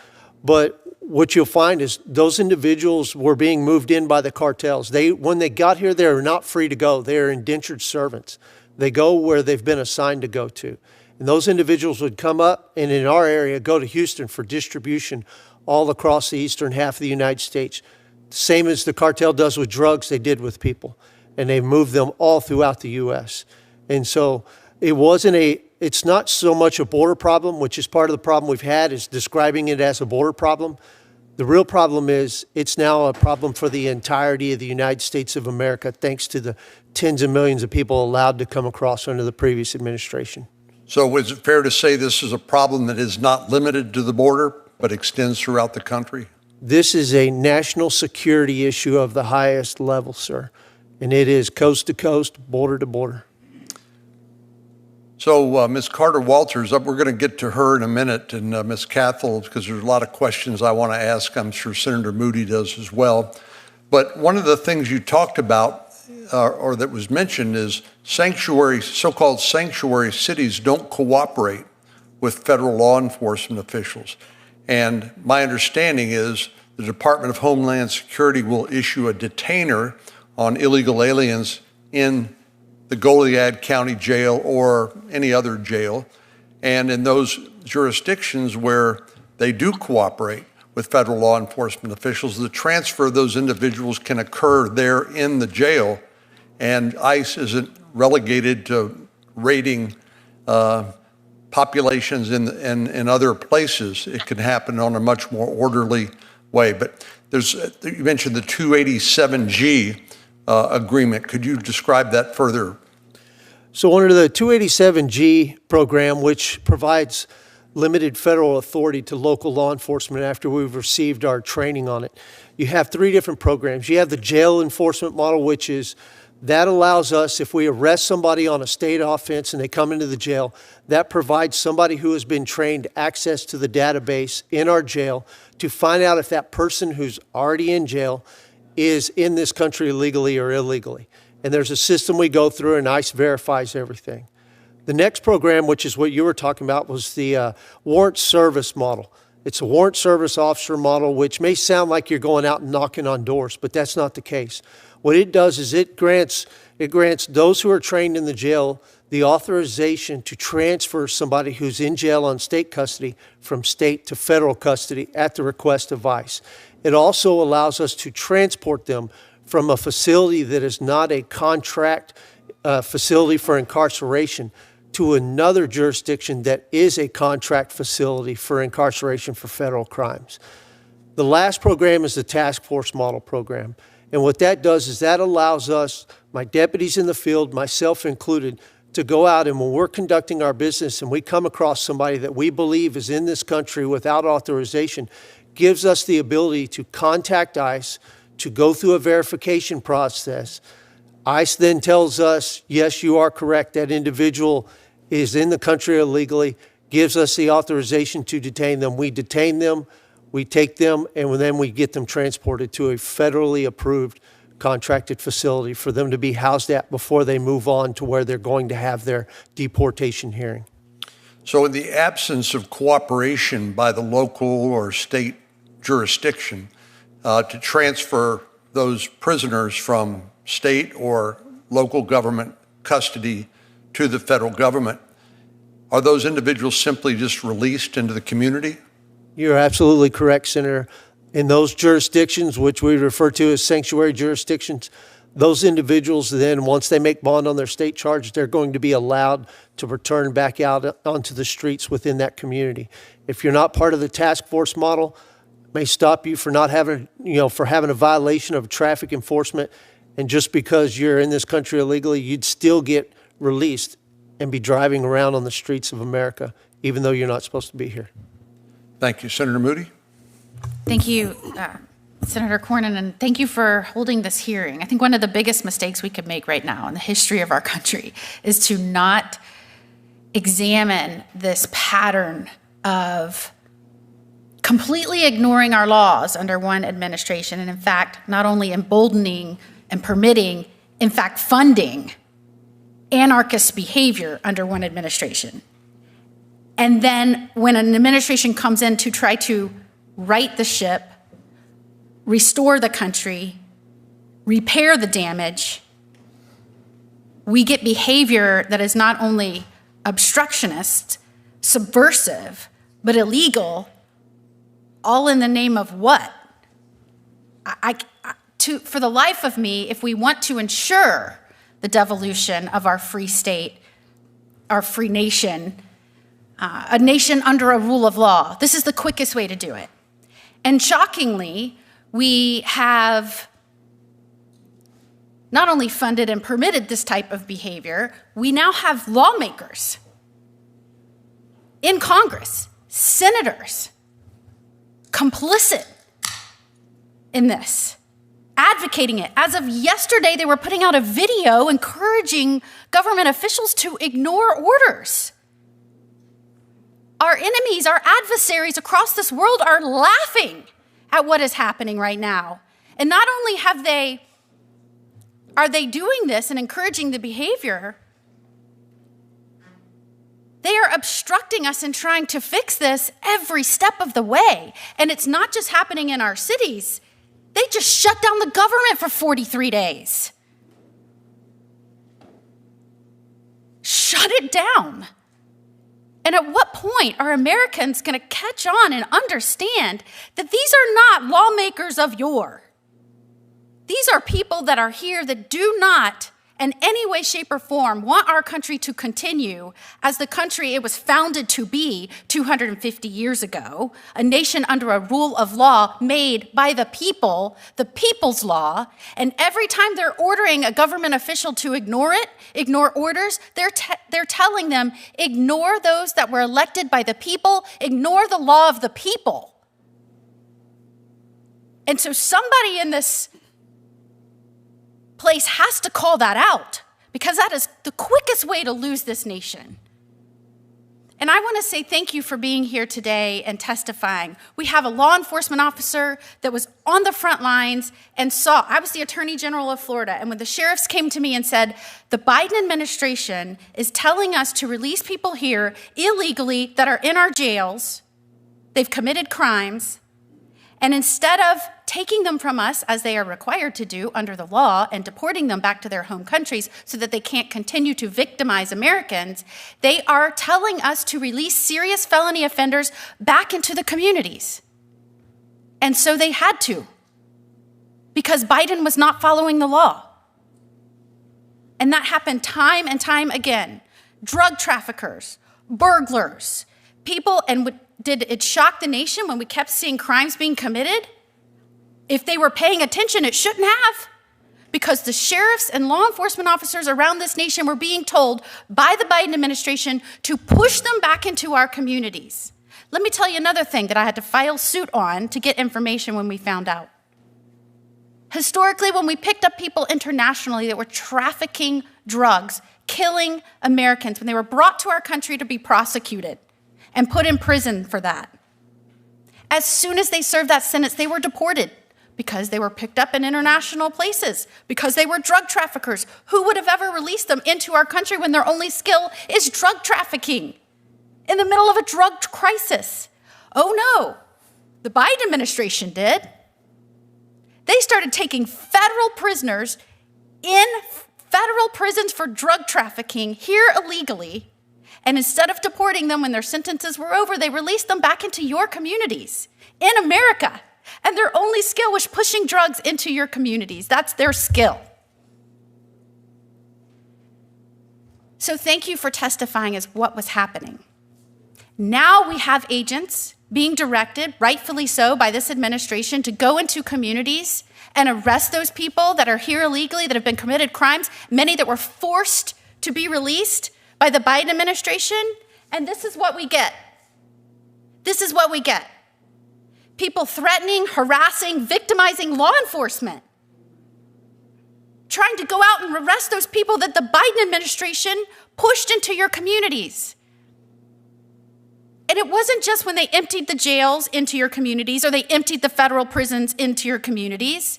But what you'll find is those individuals were being moved in by the cartels. When they got here, they are not free to go. They are indentured servants. They go where they've been assigned to go to. And those individuals would come up and in our area go to Houston for distribution all across the eastern half of the United States. Same as the cartel does with drugs, they did with people. And they moved them all throughout the U.S. And so it's not so much a border problem, which is part of the problem we've had, is describing it as a border problem. The real problem is it's now a problem for the entirety of the United States of America, thanks to the tens of millions of people allowed to come across under the previous administration. So is it fair to say this is a problem that is not limited to the border, but extends throughout the country? This is a national security issue of the highest level, sir. And it is coast to coast, border to border. So Ms. Carter-Walters, we're going to get to her in a minute, and Ms. Cathell, because there's a lot of questions I want to ask. I'm sure Senator Moody does as well. But one of the things you talked about, or that was mentioned, is so-called sanctuary cities don't cooperate with federal law enforcement officials. And my understanding is the Department of Homeland Security will issue a detainer on illegal aliens in the Goliad County Jail or any other jail. And in those jurisdictions where they do cooperate with federal law enforcement officials, the transfer of those individuals can occur there in the jail, and ICE isn't relegated to raiding populations in other places. It can happen on a much more orderly way. But You mentioned the 287G agreement. Could you describe that further? So under the 287G program, which provides limited federal authority to local law enforcement after we've received our training on it, you have three different programs. You have the jail enforcement model, which is that allows us, if we arrest somebody on a state offense and they come into the jail, that provides somebody who has been trained access to the database in our jail to find out if that person who's already in jail is in this country legally or illegally. And there's a system we go through, and ICE verifies everything. The next program, which is what you were talking about, was the warrant service model. It's a warrant service officer model, which may sound like you're going out and knocking on doors, but that's not the case. What it does is it grants those who are trained in the jail the authorization to transfer somebody who's in jail on state custody from state to federal custody at the request of ICE. It also allows us to transport them from a facility that is not a contract facility for incarceration to another jurisdiction that is a contract facility for incarceration for federal crimes. The last program is the task force model program. And what that does is that allows us, my deputies in the field, myself included, to go out, and when we're conducting our business and we come across somebody that we believe is in this country without authorization, gives us the ability to contact ICE, to go through a verification process. ICE then tells us, yes, you are correct, that individual is in the country illegally, gives us the authorization to detain them. We detain them, we take them, and then we get them transported to a federally approved contracted facility for them to be housed at before they move on to where they're going to have their deportation hearing. So in the absence of cooperation by the local or state jurisdiction to transfer those prisoners from state or local government custody to the federal government, are those individuals simply just released into the community? You're absolutely correct, Senator. In those jurisdictions, which we refer to as sanctuary jurisdictions, those individuals then, once they make bond on their state charge, they're going to be allowed to return back out onto the streets within that community. If you're not part of the task force model, it may stop you for not having, for having a violation of traffic enforcement. And just because you're in this country illegally, you'd still get released and be driving around on the streets of America, even though you're not supposed to be here. Thank you. Senator Moody? Thank you, Senator Cornyn, and thank you for holding this hearing. I think one of the biggest mistakes we could make right now in the history of our country is to not examine this pattern of completely ignoring our laws under one administration, and in fact, not only emboldening and permitting, in fact, funding anarchist behavior under one administration. And then when an administration comes in to try to right the ship, restore the country, repair the damage, we get behavior that is not only obstructionist, subversive, but illegal, all in the name of what? For the life of me, if we want to ensure the devolution of our free state, our free nation, a nation under a rule of law, this is the quickest way to do it. And shockingly, we have not only funded and permitted this type of behavior, we now have lawmakers in Congress, senators, complicit in this, advocating it. As of yesterday, they were putting out a video encouraging government officials to ignore orders. Our enemies, our adversaries across this world are laughing at what is happening right now. And not only are they doing this and encouraging the behavior, they are obstructing us and trying to fix this every step of the way. And it's not just happening in our cities. They just shut down the government for 43 days. Shut it down. And at what point are Americans going to catch on and understand that these are not lawmakers of yore? These are people that are here that do not in any way, shape, or form want our country to continue as the country it was founded to be 250 years ago, a nation under a rule of law made by the people, the people's law, and every time they're ordering a government official to ignore it, ignore orders, they're telling them, ignore those that were elected by the people, ignore the law of the people. And so somebody in this place has to call that out, because that is the quickest way to lose this nation. And I want to say thank you for being here today and testifying. We have a law enforcement officer that was on the front lines and saw, I was the Attorney General of Florida, and when the sheriffs came to me and said, the Biden administration is telling us to release people here illegally that are in our jails, they've committed crimes, and instead of taking them from us, as they are required to do under the law, and deporting them back to their home countries so that they can't continue to victimize Americans, they are telling us to release serious felony offenders back into the communities. And so they had to, because Biden was not following the law. And that happened time and time again. Drug traffickers, burglars, people, and did it shock the nation when we kept seeing crimes being committed? If they were paying attention, it shouldn't have, because the sheriffs and law enforcement officers around this nation were being told by the Biden administration to push them back into our communities. Let me tell you another thing that I had to file suit on to get information when we found out. Historically, when we picked up people internationally that were trafficking drugs, killing Americans, when they were brought to our country to be prosecuted and put in prison for that, as soon as they served that sentence, they were deported because they were picked up in international places, because they were drug traffickers. Who would have ever released them into our country when their only skill is drug trafficking in the middle of a drug crisis? Oh no, the Biden administration did. They started taking federal prisoners in federal prisons for drug trafficking here illegally, and instead of deporting them when their sentences were over, they released them back into your communities in America. And their only skill was pushing drugs into your communities. That's their skill. So thank you for testifying as what was happening. Now we have agents being directed, rightfully so, by this administration to go into communities and arrest those people that are here illegally, that have been committed crimes, many that were forced to be released by the Biden administration. And this is what we get. This is what we get. People threatening, harassing, victimizing law enforcement, trying to go out and arrest those people that the Biden administration pushed into your communities. And it wasn't just when they emptied the jails into your communities or they emptied the federal prisons into your communities.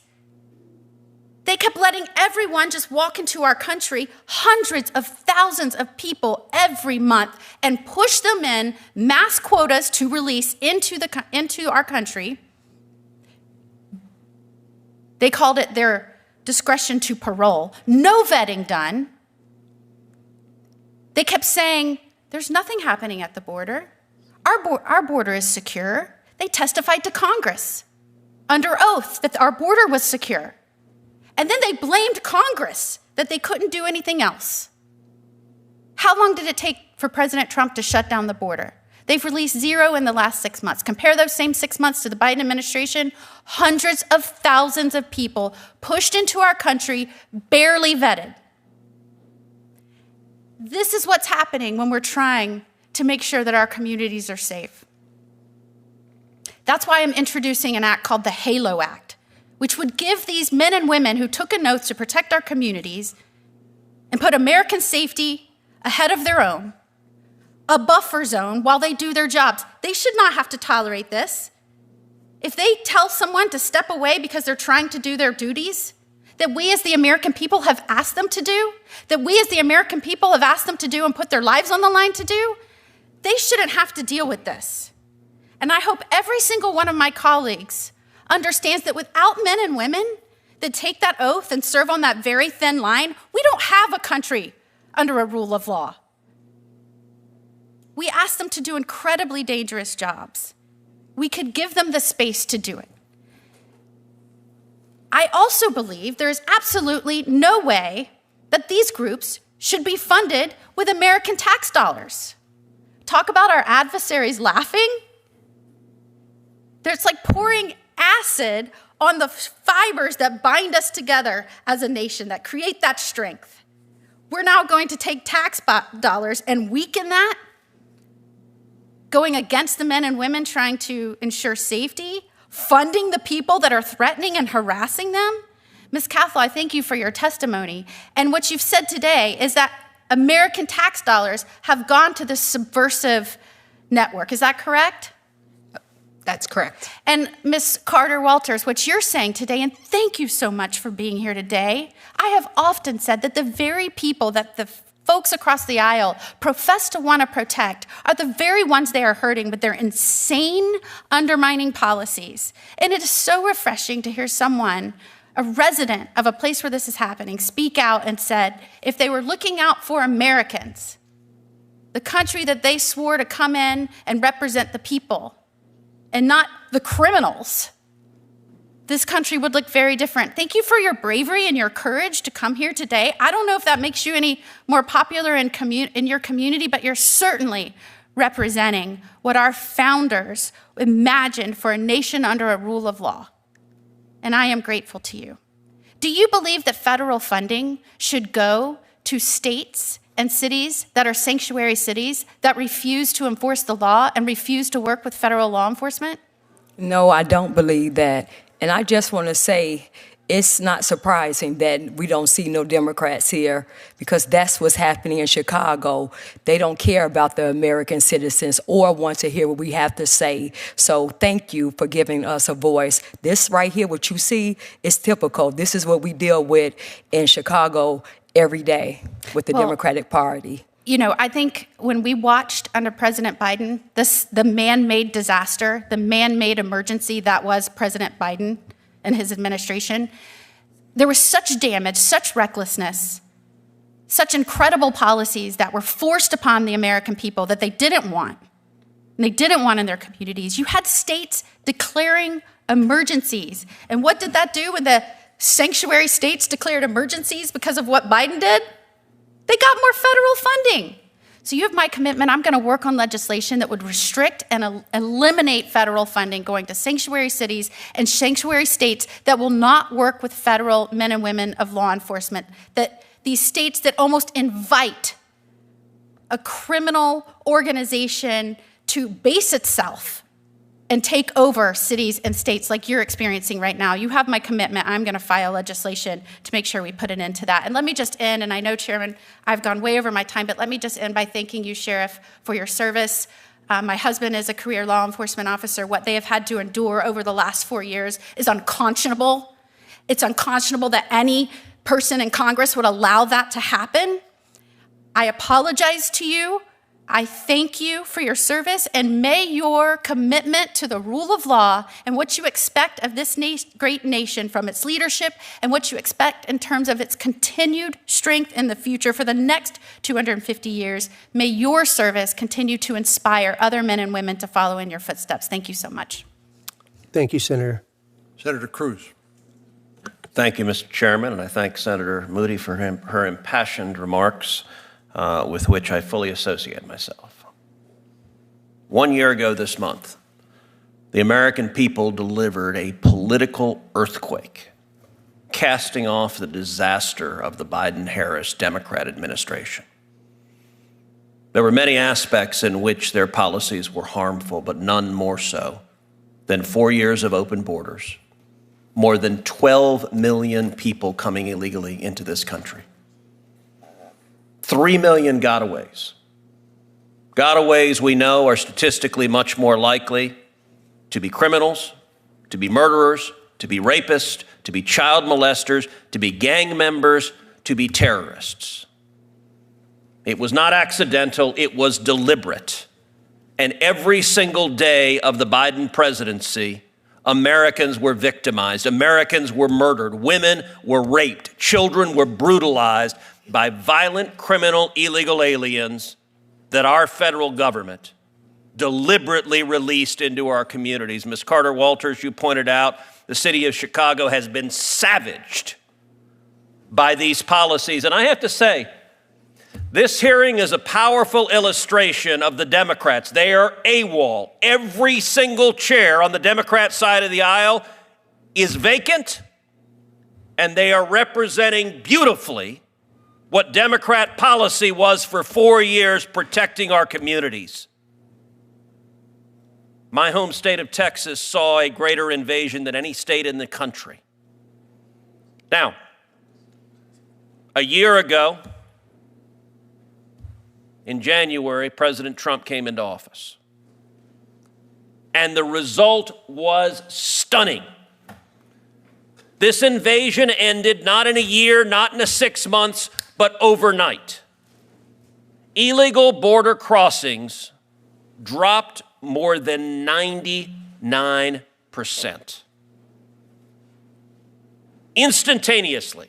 They kept letting everyone just walk into our country, hundreds of thousands of people every month, and push them in mass quotas to release into our country. They called it their discretion to parole. No vetting done. They kept saying, there's nothing happening at the border. Our border is secure. They testified to Congress under oath that our border was secure. And then they blamed Congress that they couldn't do anything else. How long did it take for President Trump to shut down the border? They've released 0 in the last 6 months. Compare those same 6 months to the Biden administration, hundreds of thousands of people pushed into our country, barely vetted. This is what's happening when we're trying to make sure that our communities are safe. That's why I'm introducing an act called the HALO Act, which would give these men and women who took an oath to protect our communities and put American safety ahead of their own, a buffer zone while they do their jobs. They should not have to tolerate this. If they tell someone to step away because they're trying to do their duties, that we as the American people have asked them to do, that we as the American people have asked them to do and put their lives on the line to do, they shouldn't have to deal with this. And I hope every single one of my colleagues understands that without men and women that take that oath and serve on that very thin line, we don't have a country under a rule of law. We ask them to do incredibly dangerous jobs. We could give them the space to do it. I also believe there is absolutely no way that these groups should be funded with American tax dollars. Talk about our adversaries laughing. It's like pouring acid on the fibers that bind us together as a nation, that create that strength. We're now going to take tax dollars and weaken that, going against the men and women trying to ensure safety, funding the people that are threatening and harassing them. Ms. Cathell, I thank you for your testimony. And what you've said today is that American tax dollars have gone to this subversive network. Is that correct? That's correct. And Ms. Carter-Walters, what you're saying today, and thank you so much for being here today, I have often said that the very people that the folks across the aisle profess to want to protect are the very ones they are hurting with their insane, undermining policies. And it is so refreshing to hear someone, a resident of a place where this is happening, speak out and said, if they were looking out for Americans, the country that they swore to come in and represent the people, and not the criminals, this country would look very different. Thank you for your bravery and your courage to come here today. I don't know if that makes you any more popular in your community, but you're certainly representing what our founders imagined for a nation under a rule of law. And I am grateful to you. Do you believe that federal funding should go to states and cities that are sanctuary cities that refuse to enforce the law and refuse to work with federal law enforcement? No, I don't believe that. And I just want to say it's not surprising that we don't see no Democrats here, because that's what's happening in Chicago. They don't care about the American citizens or want to hear what we have to say. So thank you for giving us a voice. This right here, what you see, is typical. This is what we deal with in Chicago every day with the Democratic Party. You know, I think when we watched under President Biden, the man-made disaster, the man-made emergency that was President Biden and his administration, there was such damage, such recklessness, such incredible policies that were forced upon the American people that they didn't want, and they didn't want in their communities. You had states declaring emergencies. And what did that do when the sanctuary states declared emergencies because of what Biden did? They got more federal funding. So you have my commitment. I'm going to work on legislation that would restrict and eliminate federal funding going to sanctuary cities and sanctuary states that will not work with federal men and women of law enforcement, that these states that almost invite a criminal organization to base itself and take over cities and states like you're experiencing right now. You have my commitment. I'm going to file legislation to make sure we put an end to that. And let me just end, and I know, Chairman, I've gone way over my time, but let me just end by thanking you, Sheriff, for your service. My husband is a career law enforcement officer. What they have had to endure over the last 4 years is unconscionable. It's unconscionable that any person in Congress would allow that to happen. I apologize to you. I thank you for your service, and may your commitment to the rule of law and what you expect of this great nation from its leadership and what you expect in terms of its continued strength in the future for the next 250 years, may your service continue to inspire other men and women to follow in your footsteps. Thank you so much. Thank you, Senator. Senator Cruz. Thank you, Mr. Chairman, and I thank Senator Moody for her impassioned remarks, with which I fully associate myself. 1 year ago this month, the American people delivered a political earthquake, casting off the disaster of the Biden-Harris Democrat administration. There were many aspects in which their policies were harmful, but none more so than 4 years of open borders, more than 12 million people coming illegally into this country, 3 million gotaways. Gotaways, we know, are statistically much more likely to be criminals, to be murderers, to be rapists, to be child molesters, to be gang members, to be terrorists. It was not accidental, it was deliberate. And every single day of the Biden presidency, Americans were victimized, Americans were murdered, women were raped, children were brutalized by violent, criminal, illegal aliens that our federal government deliberately released into our communities. Ms. Carter-Walters, you pointed out, the city of Chicago has been savaged by these policies. And I have to say, this hearing is a powerful illustration of the Democrats. They are AWOL. Every single chair on the Democrat side of the aisle is vacant, and they are representing beautifully what Democrat policy was for 4 years, protecting our communities. My home state of Texas saw a greater invasion than any state in the country. Now, a year ago, in January, President Trump came into office. And the result was stunning. This invasion ended not in a year, not in 6 months, but overnight. Illegal border crossings dropped more than 99%. Instantaneously.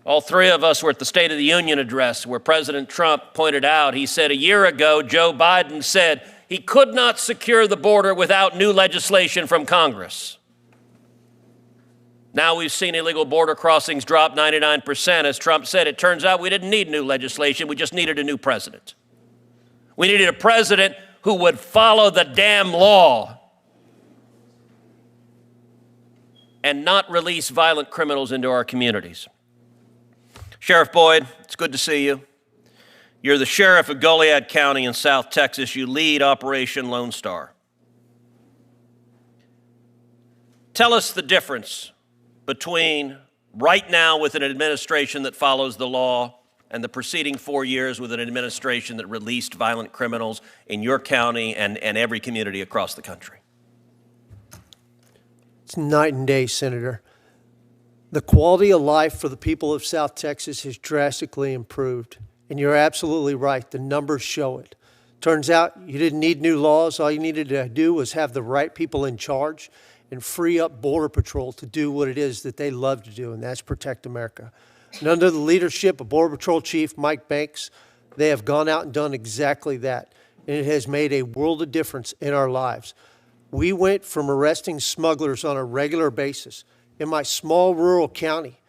All three of us were at the State of the Union address where President Trump pointed out, he said a year ago, Joe Biden said he could not secure the border without new legislation from Congress. Now we've seen illegal border crossings drop 99%. As Trump said, it turns out we didn't need new legislation, we just needed a new president. We needed a president who would follow the damn law and not release violent criminals into our communities. Sheriff Boyd, it's good to see you. You're the sheriff of Goliad County in South Texas. You lead Operation Lone Star. Tell us the difference between right now with an administration that follows the law and the preceding 4 years with an administration that released violent criminals in your county and every community across the country. It's night and day, Senator. The quality of life for the people of South Texas has drastically improved. And you're absolutely right. The numbers show it. Turns out you didn't need new laws. All you needed to do was have the right people in charge and free up Border Patrol to do what it is that they love to do, and that's protect America. And under the leadership of Border Patrol Chief Mike Banks, they have gone out and done exactly that. And it has made a world of difference in our lives. We went from arresting smugglers on a regular basis. In my small rural county,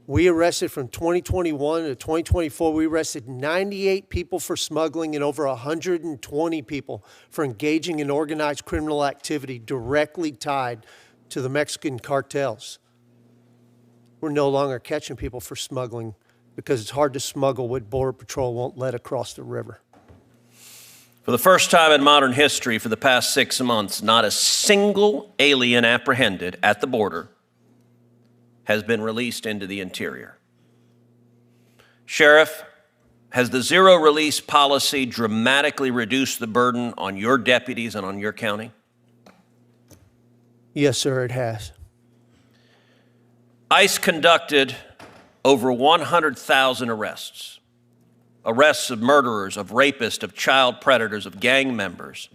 we arrested from 2021 to 2024, we arrested 98 people for smuggling and over 120 people for engaging in organized criminal activity directly tied to the Mexican cartels. We're no longer catching people for smuggling because it's hard to smuggle what Border Patrol won't let across the river. For the first time in modern history, for the past 6 months, not a single alien apprehended at the border has been released into the interior. Sheriff, has the zero release policy dramatically reduced the burden on your deputies and on your county? Yes, sir, it has. ICE conducted over 100,000 arrests. Arrests of murderers, of rapists, of child predators, of gang members.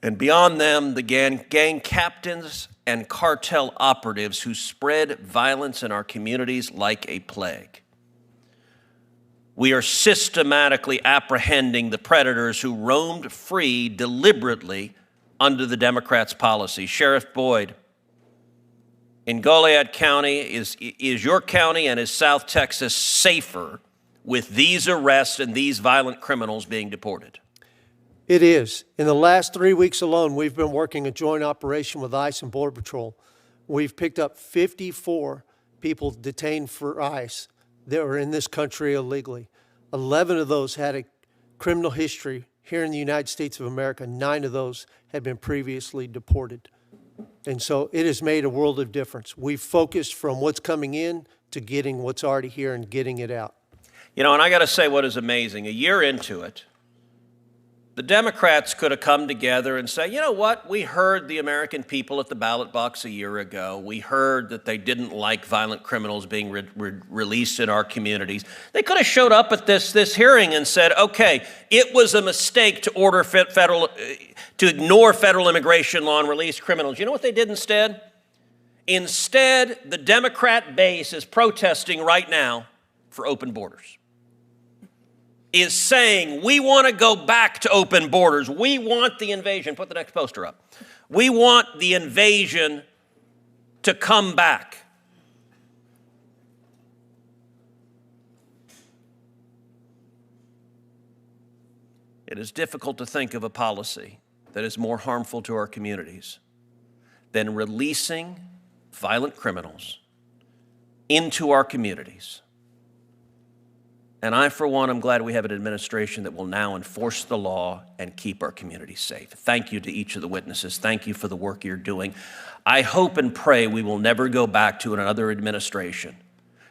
And beyond them, the gang captains and cartel operatives who spread violence in our communities like a plague. We are systematically apprehending the predators who roamed free deliberately under the Democrats' policy. Sheriff Boyd, in Goliad County, is your county and is South Texas safer with these arrests and these violent criminals being deported? It is. In the last 3 weeks alone, we've been working a joint operation with ICE and Border Patrol. We've picked up 54 people detained for ICE that were in this country illegally. 11 of those had a criminal history here in the United States of America. 9 of those had been previously deported. And so it has made a world of difference. We've focused from what's coming in to getting what's already here and getting it out. You know, and I got to say what is amazing. A year into it, the Democrats could have come together and say, you know what, we heard the American people at the ballot box a year ago. We heard that they didn't like violent criminals being released in our communities. They could have showed up at this hearing and said, okay, it was a mistake to ignore federal immigration law and release criminals. You know what they did instead? Instead, the Democrat base is protesting right now for open borders. Is saying, we want to go back to open borders. We want the invasion. Put the next poster up. We want the invasion to come back. It is difficult to think of a policy that is more harmful to our communities than releasing violent criminals into our communities. And I, for one, am glad we have an administration that will now enforce the law and keep our communities safe. Thank you to each of the witnesses. Thank you for the work you're doing. I hope and pray we will never go back to another administration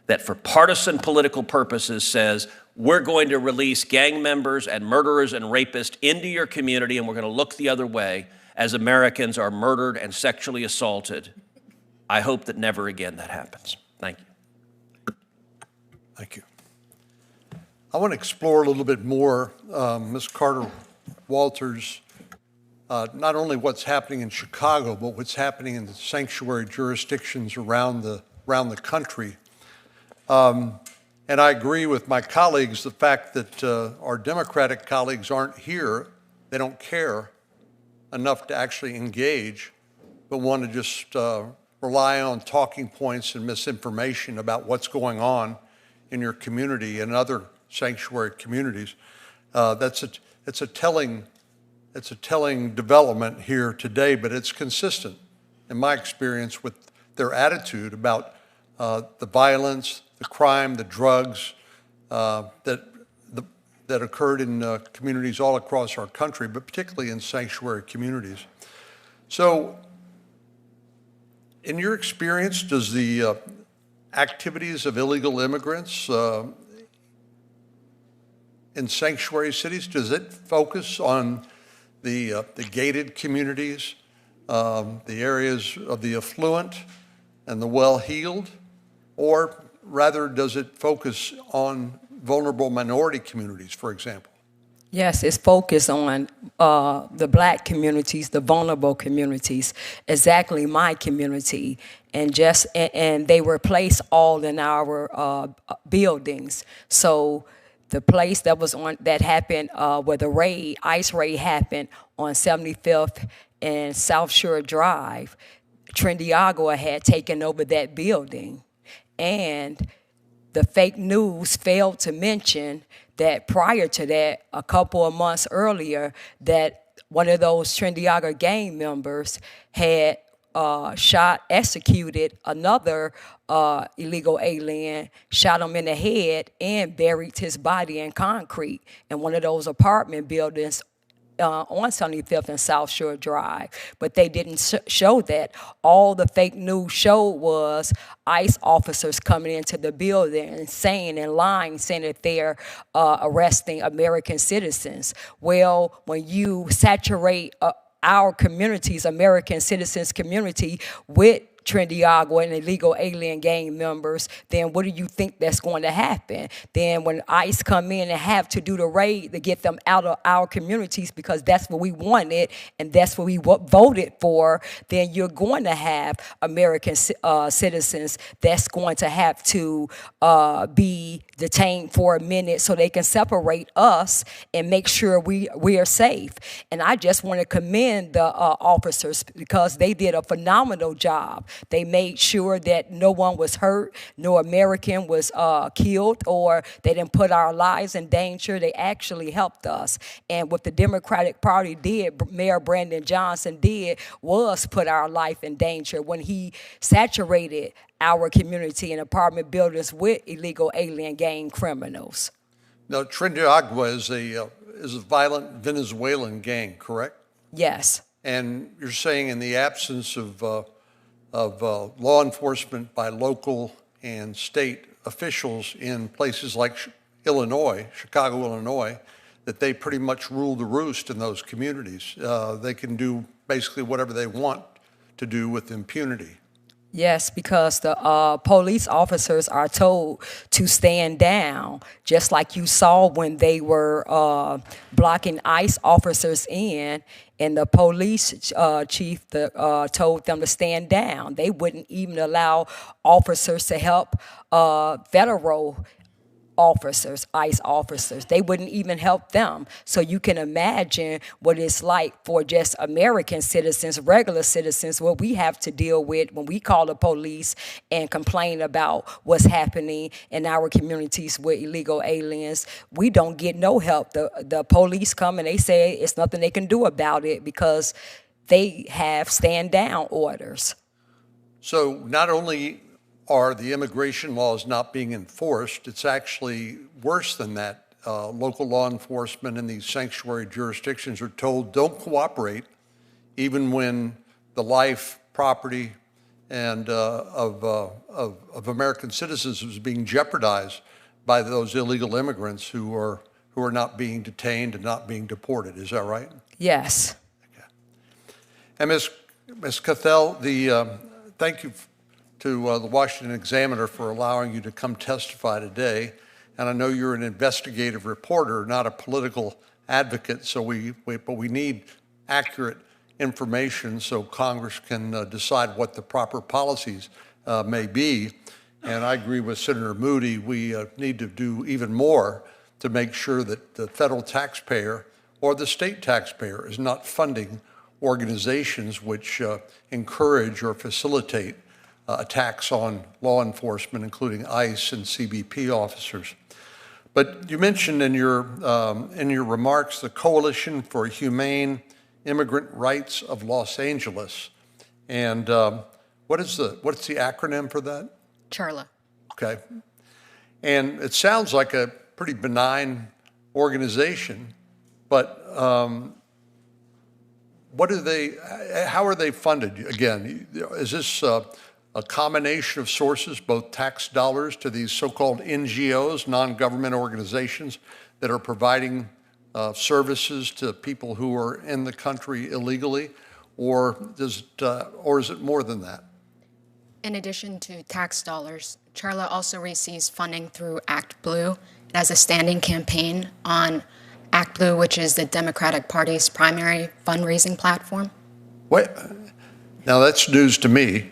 that for partisan political purposes says, we're going to release gang members and murderers and rapists into your community, and we're going to look the other way as Americans are murdered and sexually assaulted. I hope that never again that happens. Thank you. Thank you. I want to explore a little bit more, Ms. Carter-Walters, not only what's happening in Chicago, but what's happening in the sanctuary jurisdictions around the country. And I agree with my colleagues, the fact that our Democratic colleagues aren't here. They don't care enough to actually engage, but want to just rely on talking points and misinformation about what's going on in your community and other sanctuary communities. It's a telling development here today, but it's consistent in my experience with their attitude about the violence, the crime, the drugs that occurred in communities all across our country, but particularly in sanctuary communities. So, in your experience, does the activities of illegal immigrants in sanctuary cities, does it focus on the gated communities, the areas of the affluent and the well-heeled, or rather does it focus on vulnerable minority communities, for example? Yes, it's focused on the black communities, the vulnerable communities, exactly my community, and they were placed all in our buildings. So the place that happened where the ICE raid happened on 75th and South Shore Drive, Trendiagua had taken over that building. And the fake news failed to mention that prior to that, a couple of months earlier, that one of those Trendiagua gang members had executed another illegal alien, shot him in the head, and buried his body in concrete in one of those apartment buildings on 75th and South Shore Drive. But they didn't show that. All the fake news showed was ICE officers coming into the building and saying and lying, saying that they're arresting American citizens. Well, when you saturate our communities, American citizens community, with Trendiagua and illegal alien gang members, then what do you think that's going to happen? Then when ICE come in and have to do the raid to get them out of our communities because that's what we wanted and that's what we voted for, then you're going to have American citizens that's going to have to be detained for a minute so they can separate us and make sure we are safe. And I just want to commend the officers because they did a phenomenal job. They made sure that no one was hurt, no American was killed, or they didn't put our lives in danger. They actually helped us. And what the Democratic Party did, Mayor Brandon Johnson did, was put our life in danger when he saturated our community in apartment buildings with illegal alien gang criminals. Now, Trendiagua is a violent Venezuelan gang, correct? Yes. And you're saying in the absence of law enforcement by local and state officials in places like Illinois, Chicago, Illinois, that they pretty much rule the roost in those communities. They can do basically whatever they want to do with impunity. Yes, because the police officers are told to stand down, just like you saw when they were blocking ICE officers in, and the police chief told them to stand down. They wouldn't even allow officers to help federal officers, ICE officers. They wouldn't even help them. So you can imagine what it's like for just American citizens, regular citizens, what we have to deal with when we call the police and complain about what's happening in our communities with illegal aliens. We don't get no help. The police come and they say it's nothing they can do about it because they have stand down orders. So not only are the immigration laws not being enforced, it's actually worse than that. Local law enforcement in these sanctuary jurisdictions are told don't cooperate, even when the life, property, and of American citizens is being jeopardized by those illegal immigrants who are not being detained and not being deported. Is that right? Yes. Okay. And Ms. Cathell, thank you to the Washington Examiner for allowing you to come testify today. And I know you're an investigative reporter, not a political advocate, but we need accurate information so Congress can decide what the proper policies may be. And I agree with Senator Moody, we need to do even more to make sure that the federal taxpayer or the state taxpayer is not funding organizations which encourage or facilitate attacks on law enforcement, including ICE and CBP officers. But you mentioned in your remarks the Coalition for Humane Immigrant Rights of Los Angeles, and what's the acronym for that? CHRLA. Okay, and it sounds like a pretty benign organization, but how are they funded? Again, is this a combination of sources, both tax dollars to these so-called NGOs, non-government organizations that are providing services to people who are in the country illegally, or is it more than that? In addition to tax dollars, CHRLA also receives funding through Act Blue. It has a standing campaign on Act Blue, which is the Democratic Party's primary fundraising platform. Wait, now that's news to me.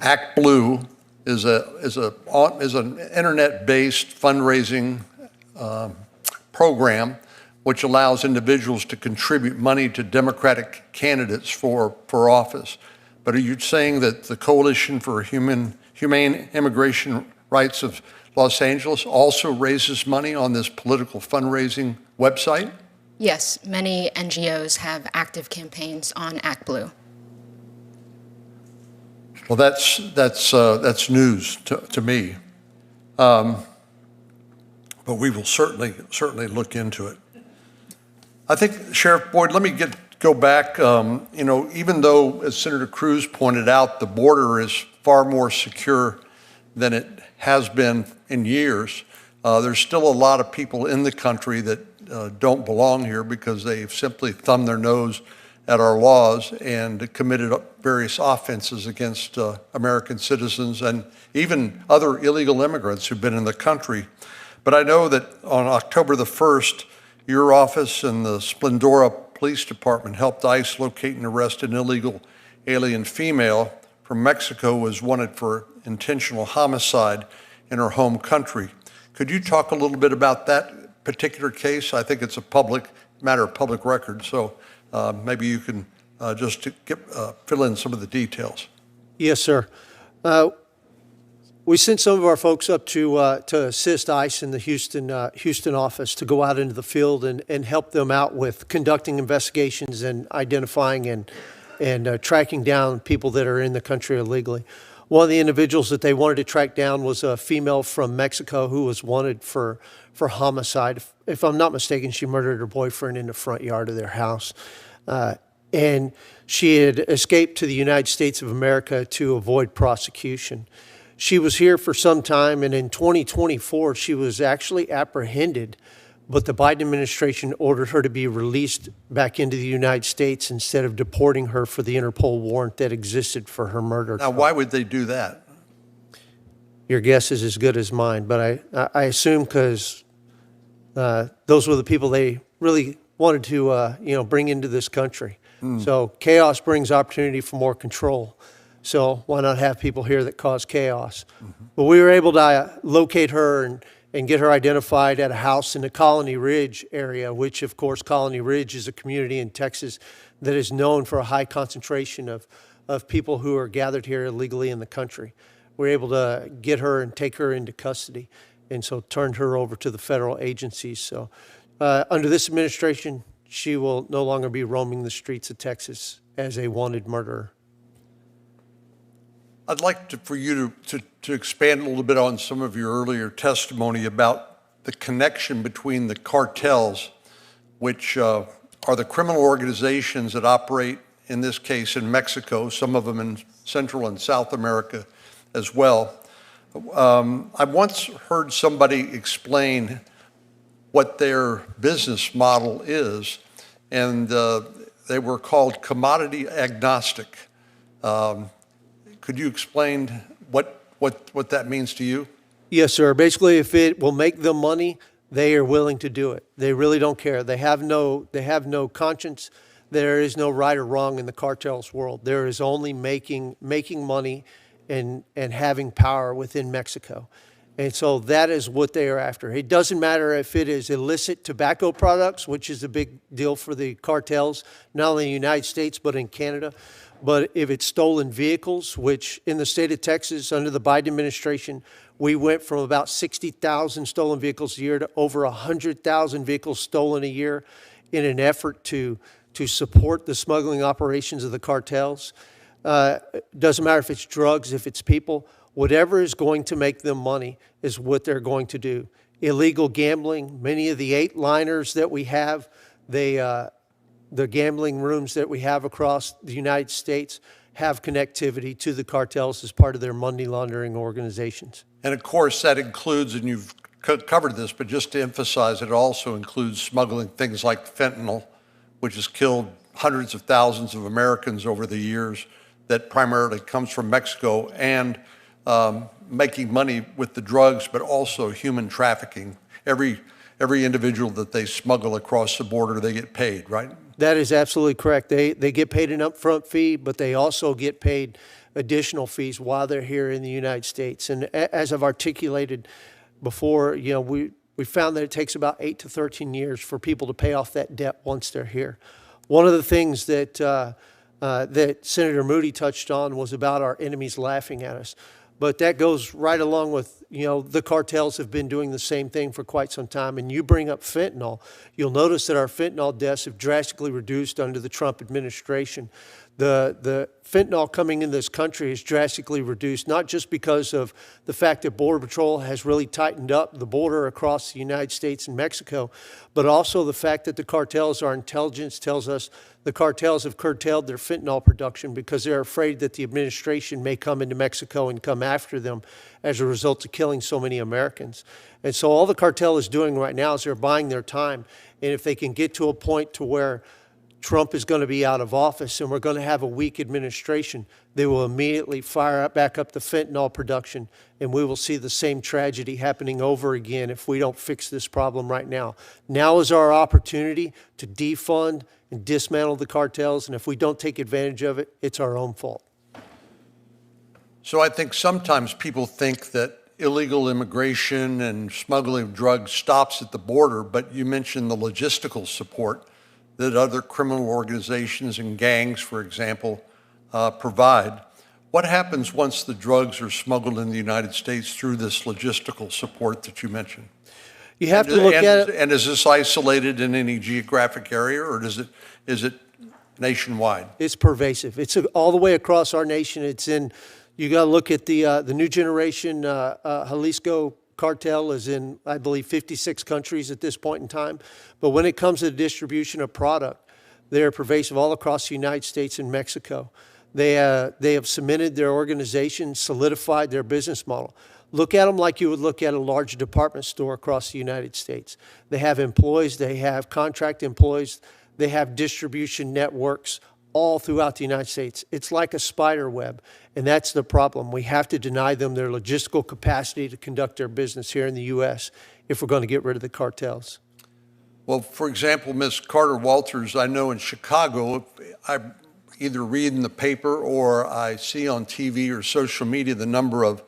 Act Blue is an internet-based fundraising program which allows individuals to contribute money to Democratic candidates for office. But are you saying that the Coalition for Humane Immigration Rights of Los Angeles also raises money on this political fundraising website? Yes, many NGOs have active campaigns on Act Blue. Well, that's news to me, but we will certainly look into it. I think, Sheriff Boyd, let me go back. Even though, as Senator Cruz pointed out, the border is far more secure than it has been in years, there's still a lot of people in the country that don't belong here because they've simply thumbed their nose at our laws and committed various offenses against American citizens and even other illegal immigrants who've been in the country. But I know that on October the 1st, your office and the Splendora Police Department helped ICE locate and arrest an illegal alien female from Mexico who was wanted for intentional homicide in her home country. Could you talk a little bit about that particular case? I think it's a matter of public record, so maybe you can just fill in some of the details. Yes, sir. We sent some of our folks up to assist ICE in the Houston office to go out into the field and help them out with conducting investigations and identifying and tracking down people that are in the country illegally. One of the individuals that they wanted to track down was a female from Mexico who was wanted for homicide. If I'm not mistaken, she murdered her boyfriend in the front yard of their house. And she had escaped to the United States of America to avoid prosecution. She was here for some time, and in 2024, she was actually apprehended, but the Biden administration ordered her to be released back into the United States instead of deporting her for the Interpol warrant that existed for her murder. Now, why would they do that? Your guess is as good as mine, but I assume because those were the people they really wanted to bring into this country. So chaos brings opportunity for more control. So why not have people here that cause chaos? But we were able to locate her and get her identified at a house in the Colony Ridge area, which, of course, Colony Ridge is a community in Texas that is known for a high concentration of people who are gathered here illegally in the country. We're able to get her and take her into custody, and so turned her over to the federal agencies. So under this administration, she will no longer be roaming the streets of Texas as a wanted murderer. I'd like for you to expand a little bit on some of your earlier testimony about the connection between the cartels, which are the criminal organizations that operate, in this case, in Mexico, some of them in Central and South America as well. I once heard somebody explain what their business model is, and they were called commodity agnostic. Could you explain what that means to you? Yes, sir. Basically, if it will make them money, they are willing to do it. They really don't care. They have no conscience. There is no right or wrong in the cartel's world. There is only making money and having power within Mexico. And so that is what they are after. It doesn't matter if it is illicit tobacco products, which is a big deal for the cartels, not only in the United States, but in Canada. But if it's stolen vehicles, which in the state of Texas, under the Biden administration, we went from about 60,000 stolen vehicles a year to over 100,000 vehicles stolen a year in an effort to support the smuggling operations of the cartels. Doesn't matter if it's drugs, if it's people, whatever is going to make them money is what they're going to do. Illegal gambling, many of the 8-liners that we have, the gambling rooms that we have across the United States have connectivity to the cartels as part of their money laundering organizations. And of course, that includes, and you've covered this, but just to emphasize, it also includes smuggling things like fentanyl, which has killed hundreds of thousands of Americans over the years, that primarily comes from Mexico, and making money with the drugs, but also human trafficking. Every individual that they smuggle across the border, they get paid, right? That is absolutely correct. They get paid an upfront fee, but they also get paid additional fees while they're here in the United States. And as I've articulated before, we found that it takes about 8 to 13 years for people to pay off that debt once they're here. One of the things that Senator Moody touched on was about our enemies laughing at us. But that goes right along with, the cartels have been doing the same thing for quite some time. And you bring up fentanyl, you'll notice that our fentanyl deaths have drastically reduced under the Trump administration. The fentanyl coming in this country is drastically reduced, not just because of the fact that Border Patrol has really tightened up the border across the United States and Mexico, but also the fact that the cartels, our intelligence tells us the cartels have curtailed their fentanyl production because they're afraid that the administration may come into Mexico and come after them as a result of killing so many Americans. And so all the cartel is doing right now is they're buying their time. And if they can get to a point to where Trump is going to be out of office and we're going to have a weak administration, they will immediately fire back up the fentanyl production, and we will see the same tragedy happening over again if we don't fix this problem right now. Now is our opportunity to defund and dismantle the cartels, and if we don't take advantage of it, it's our own fault. So I think sometimes people think that illegal immigration and smuggling of drugs stops at the border, but you mentioned the logistical support that other criminal organizations and gangs, for example, provide. What happens once the drugs are smuggled in the United States through this logistical support that you mentioned? You have to look at it. And is this isolated in any geographic area, or is it nationwide? It's pervasive. It's all the way across our nation. You got to look at the new generation Jalisco cartel is in, I believe, 56 countries at this point in time. But when it comes to the distribution of product, they're pervasive all across the United States and Mexico. They have cemented their organization, solidified their business model. Look at them like you would look at a large department store across the United States. They have employees, they have contract employees, they have distribution networks all throughout the United States. It's like a spider web, and that's the problem. We have to deny them their logistical capacity to conduct their business here in the U.S. if we're going to get rid of the cartels. Well, for example, Ms. Carter Walters, I know in Chicago, I either read in the paper or I see on TV or social media the number of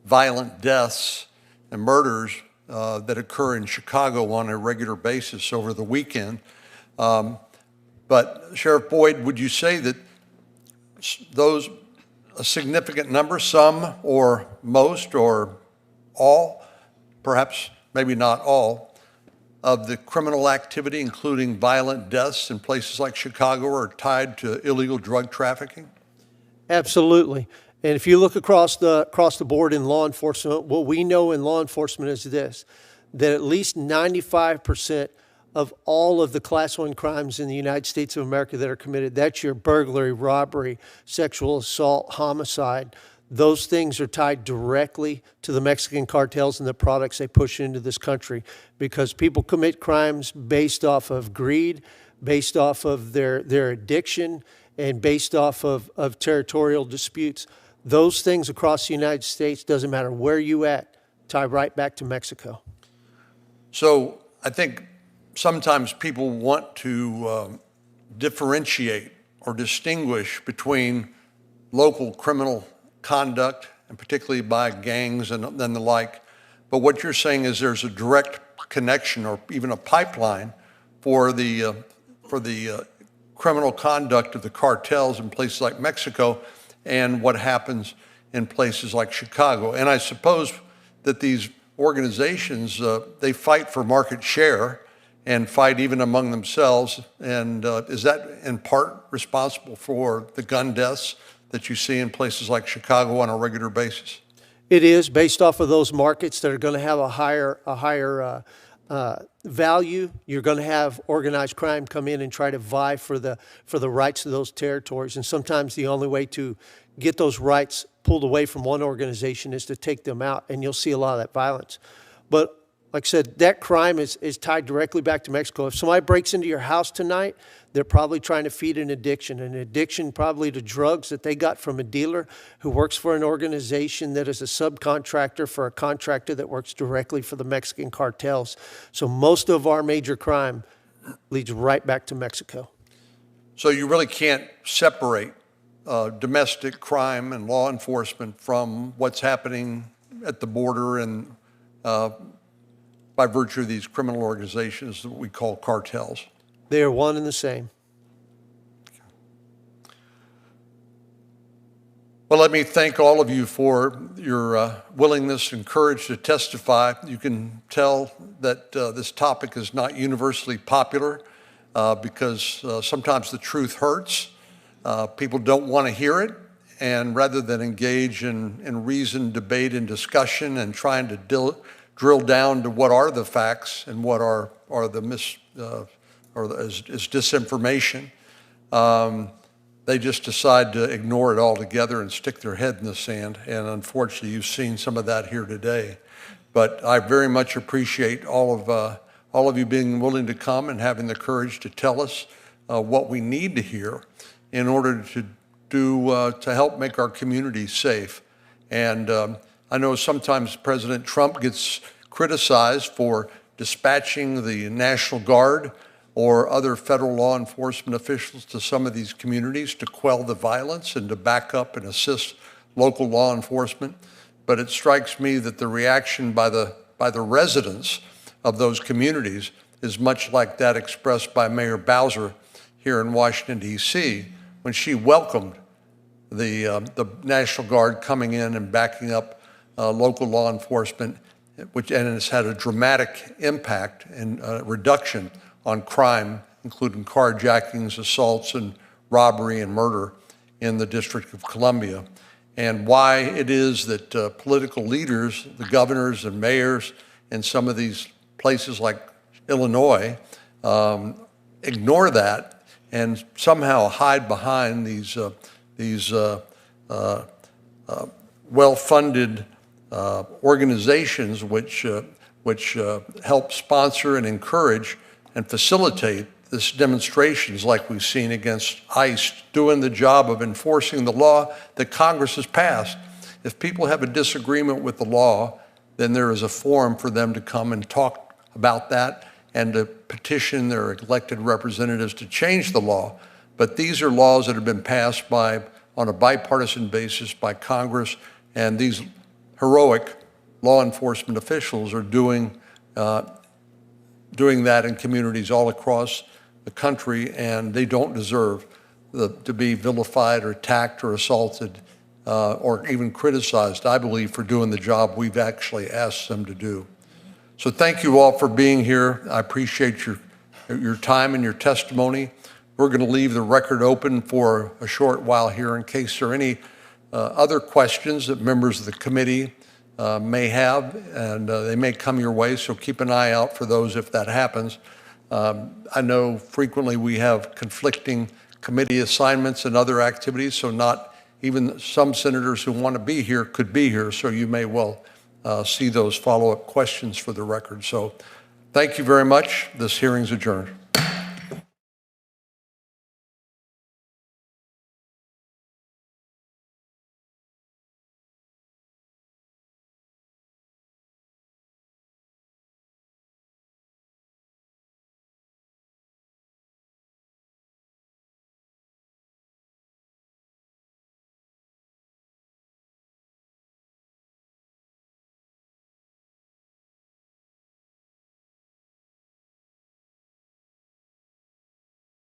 violent deaths and murders that occur in Chicago on a regular basis over the weekend. But Sheriff Boyd, would you say that those, a significant number, some or most or all, perhaps maybe not all, of the criminal activity, including violent deaths in places like Chicago, are tied to illegal drug trafficking? Absolutely. And if you look across the board in law enforcement, what we know in law enforcement is this, that at least 95% of all of the Class 1 crimes in the United States of America that are committed, that's your burglary, robbery, sexual assault, homicide, those things are tied directly to the Mexican cartels and the products they push into this country, because people commit crimes based off of greed, based off of their addiction, and based off of territorial disputes. Those things across the United States, doesn't matter where you at, tie right back to Mexico. So I think sometimes people want to differentiate or distinguish between local criminal conduct, and particularly by gangs and the like. But what you're saying is there's a direct connection or even a pipeline for the criminal conduct of the cartels in places like Mexico and what happens in places like Chicago. And I suppose that these organizations, they fight for market share and fight even among themselves. And is that in part responsible for the gun deaths that you see in places like Chicago on a regular basis? It is, based off of those markets that are going to have a higher value. You're going to have organized crime come in and try to vie for the rights of those territories. And sometimes the only way to get those rights pulled away from one organization is to take them out, and you'll see a lot of that violence. But like I said, that crime is tied directly back to Mexico. If somebody breaks into your house tonight, they're probably trying to feed an addiction probably to drugs that they got from a dealer who works for an organization that is a subcontractor for a contractor that works directly for the Mexican cartels. So most of our major crime leads right back to Mexico. So you really can't separate domestic crime and law enforcement from what's happening at the border and by virtue of these criminal organizations that we call cartels. They are one and the same. Well, let me thank all of you for your willingness and courage to testify. You can tell that this topic is not universally popular because sometimes the truth hurts. People don't want to hear it. And rather than engage in reasoned debate and discussion and trying to drill down to what are the facts and what are the is disinformation, they just decide to ignore it altogether and stick their head in the sand. And unfortunately, you've seen some of that here today. But I very much appreciate all of you being willing to come and having the courage to tell us what we need to hear in order to help make our community safe. And I know sometimes President Trump gets criticized for dispatching the National Guard or other federal law enforcement officials to some of these communities to quell the violence and to back up and assist local law enforcement. But it strikes me that the reaction by the residents of those communities is much like that expressed by Mayor Bowser here in Washington, D.C., when she welcomed the National Guard coming in and backing up local law enforcement, and it's had a dramatic impact and reduction on crime, including carjackings, assaults, and robbery and murder in the District of Columbia. And why it is that political leaders, the governors and mayors in some of these places like Illinois, ignore that and somehow hide behind these well-funded organizations which help sponsor and encourage and facilitate this demonstrations like we've seen against ICE doing the job of enforcing the law that Congress has passed. If people have a disagreement with the law, then there is a forum for them to come and talk about that and to petition their elected representatives to change the law. But these are laws that have been passed on a bipartisan basis by Congress, and these heroic law enforcement officials are doing that in communities all across the country, and they don't deserve to be vilified or attacked or assaulted or even criticized, I believe, for doing the job we've actually asked them to do. So thank you all for being here. I appreciate your time and your testimony. We're going to leave the record open for a short while here in case there are any other questions that members of the committee may have, and they may come your way, so keep an eye out for those if that happens. I know frequently we have conflicting committee assignments and other activities, so not even some senators who want to be here could be here, so you may well see those follow-up questions for the record. So thank you very much. This hearing's adjourned.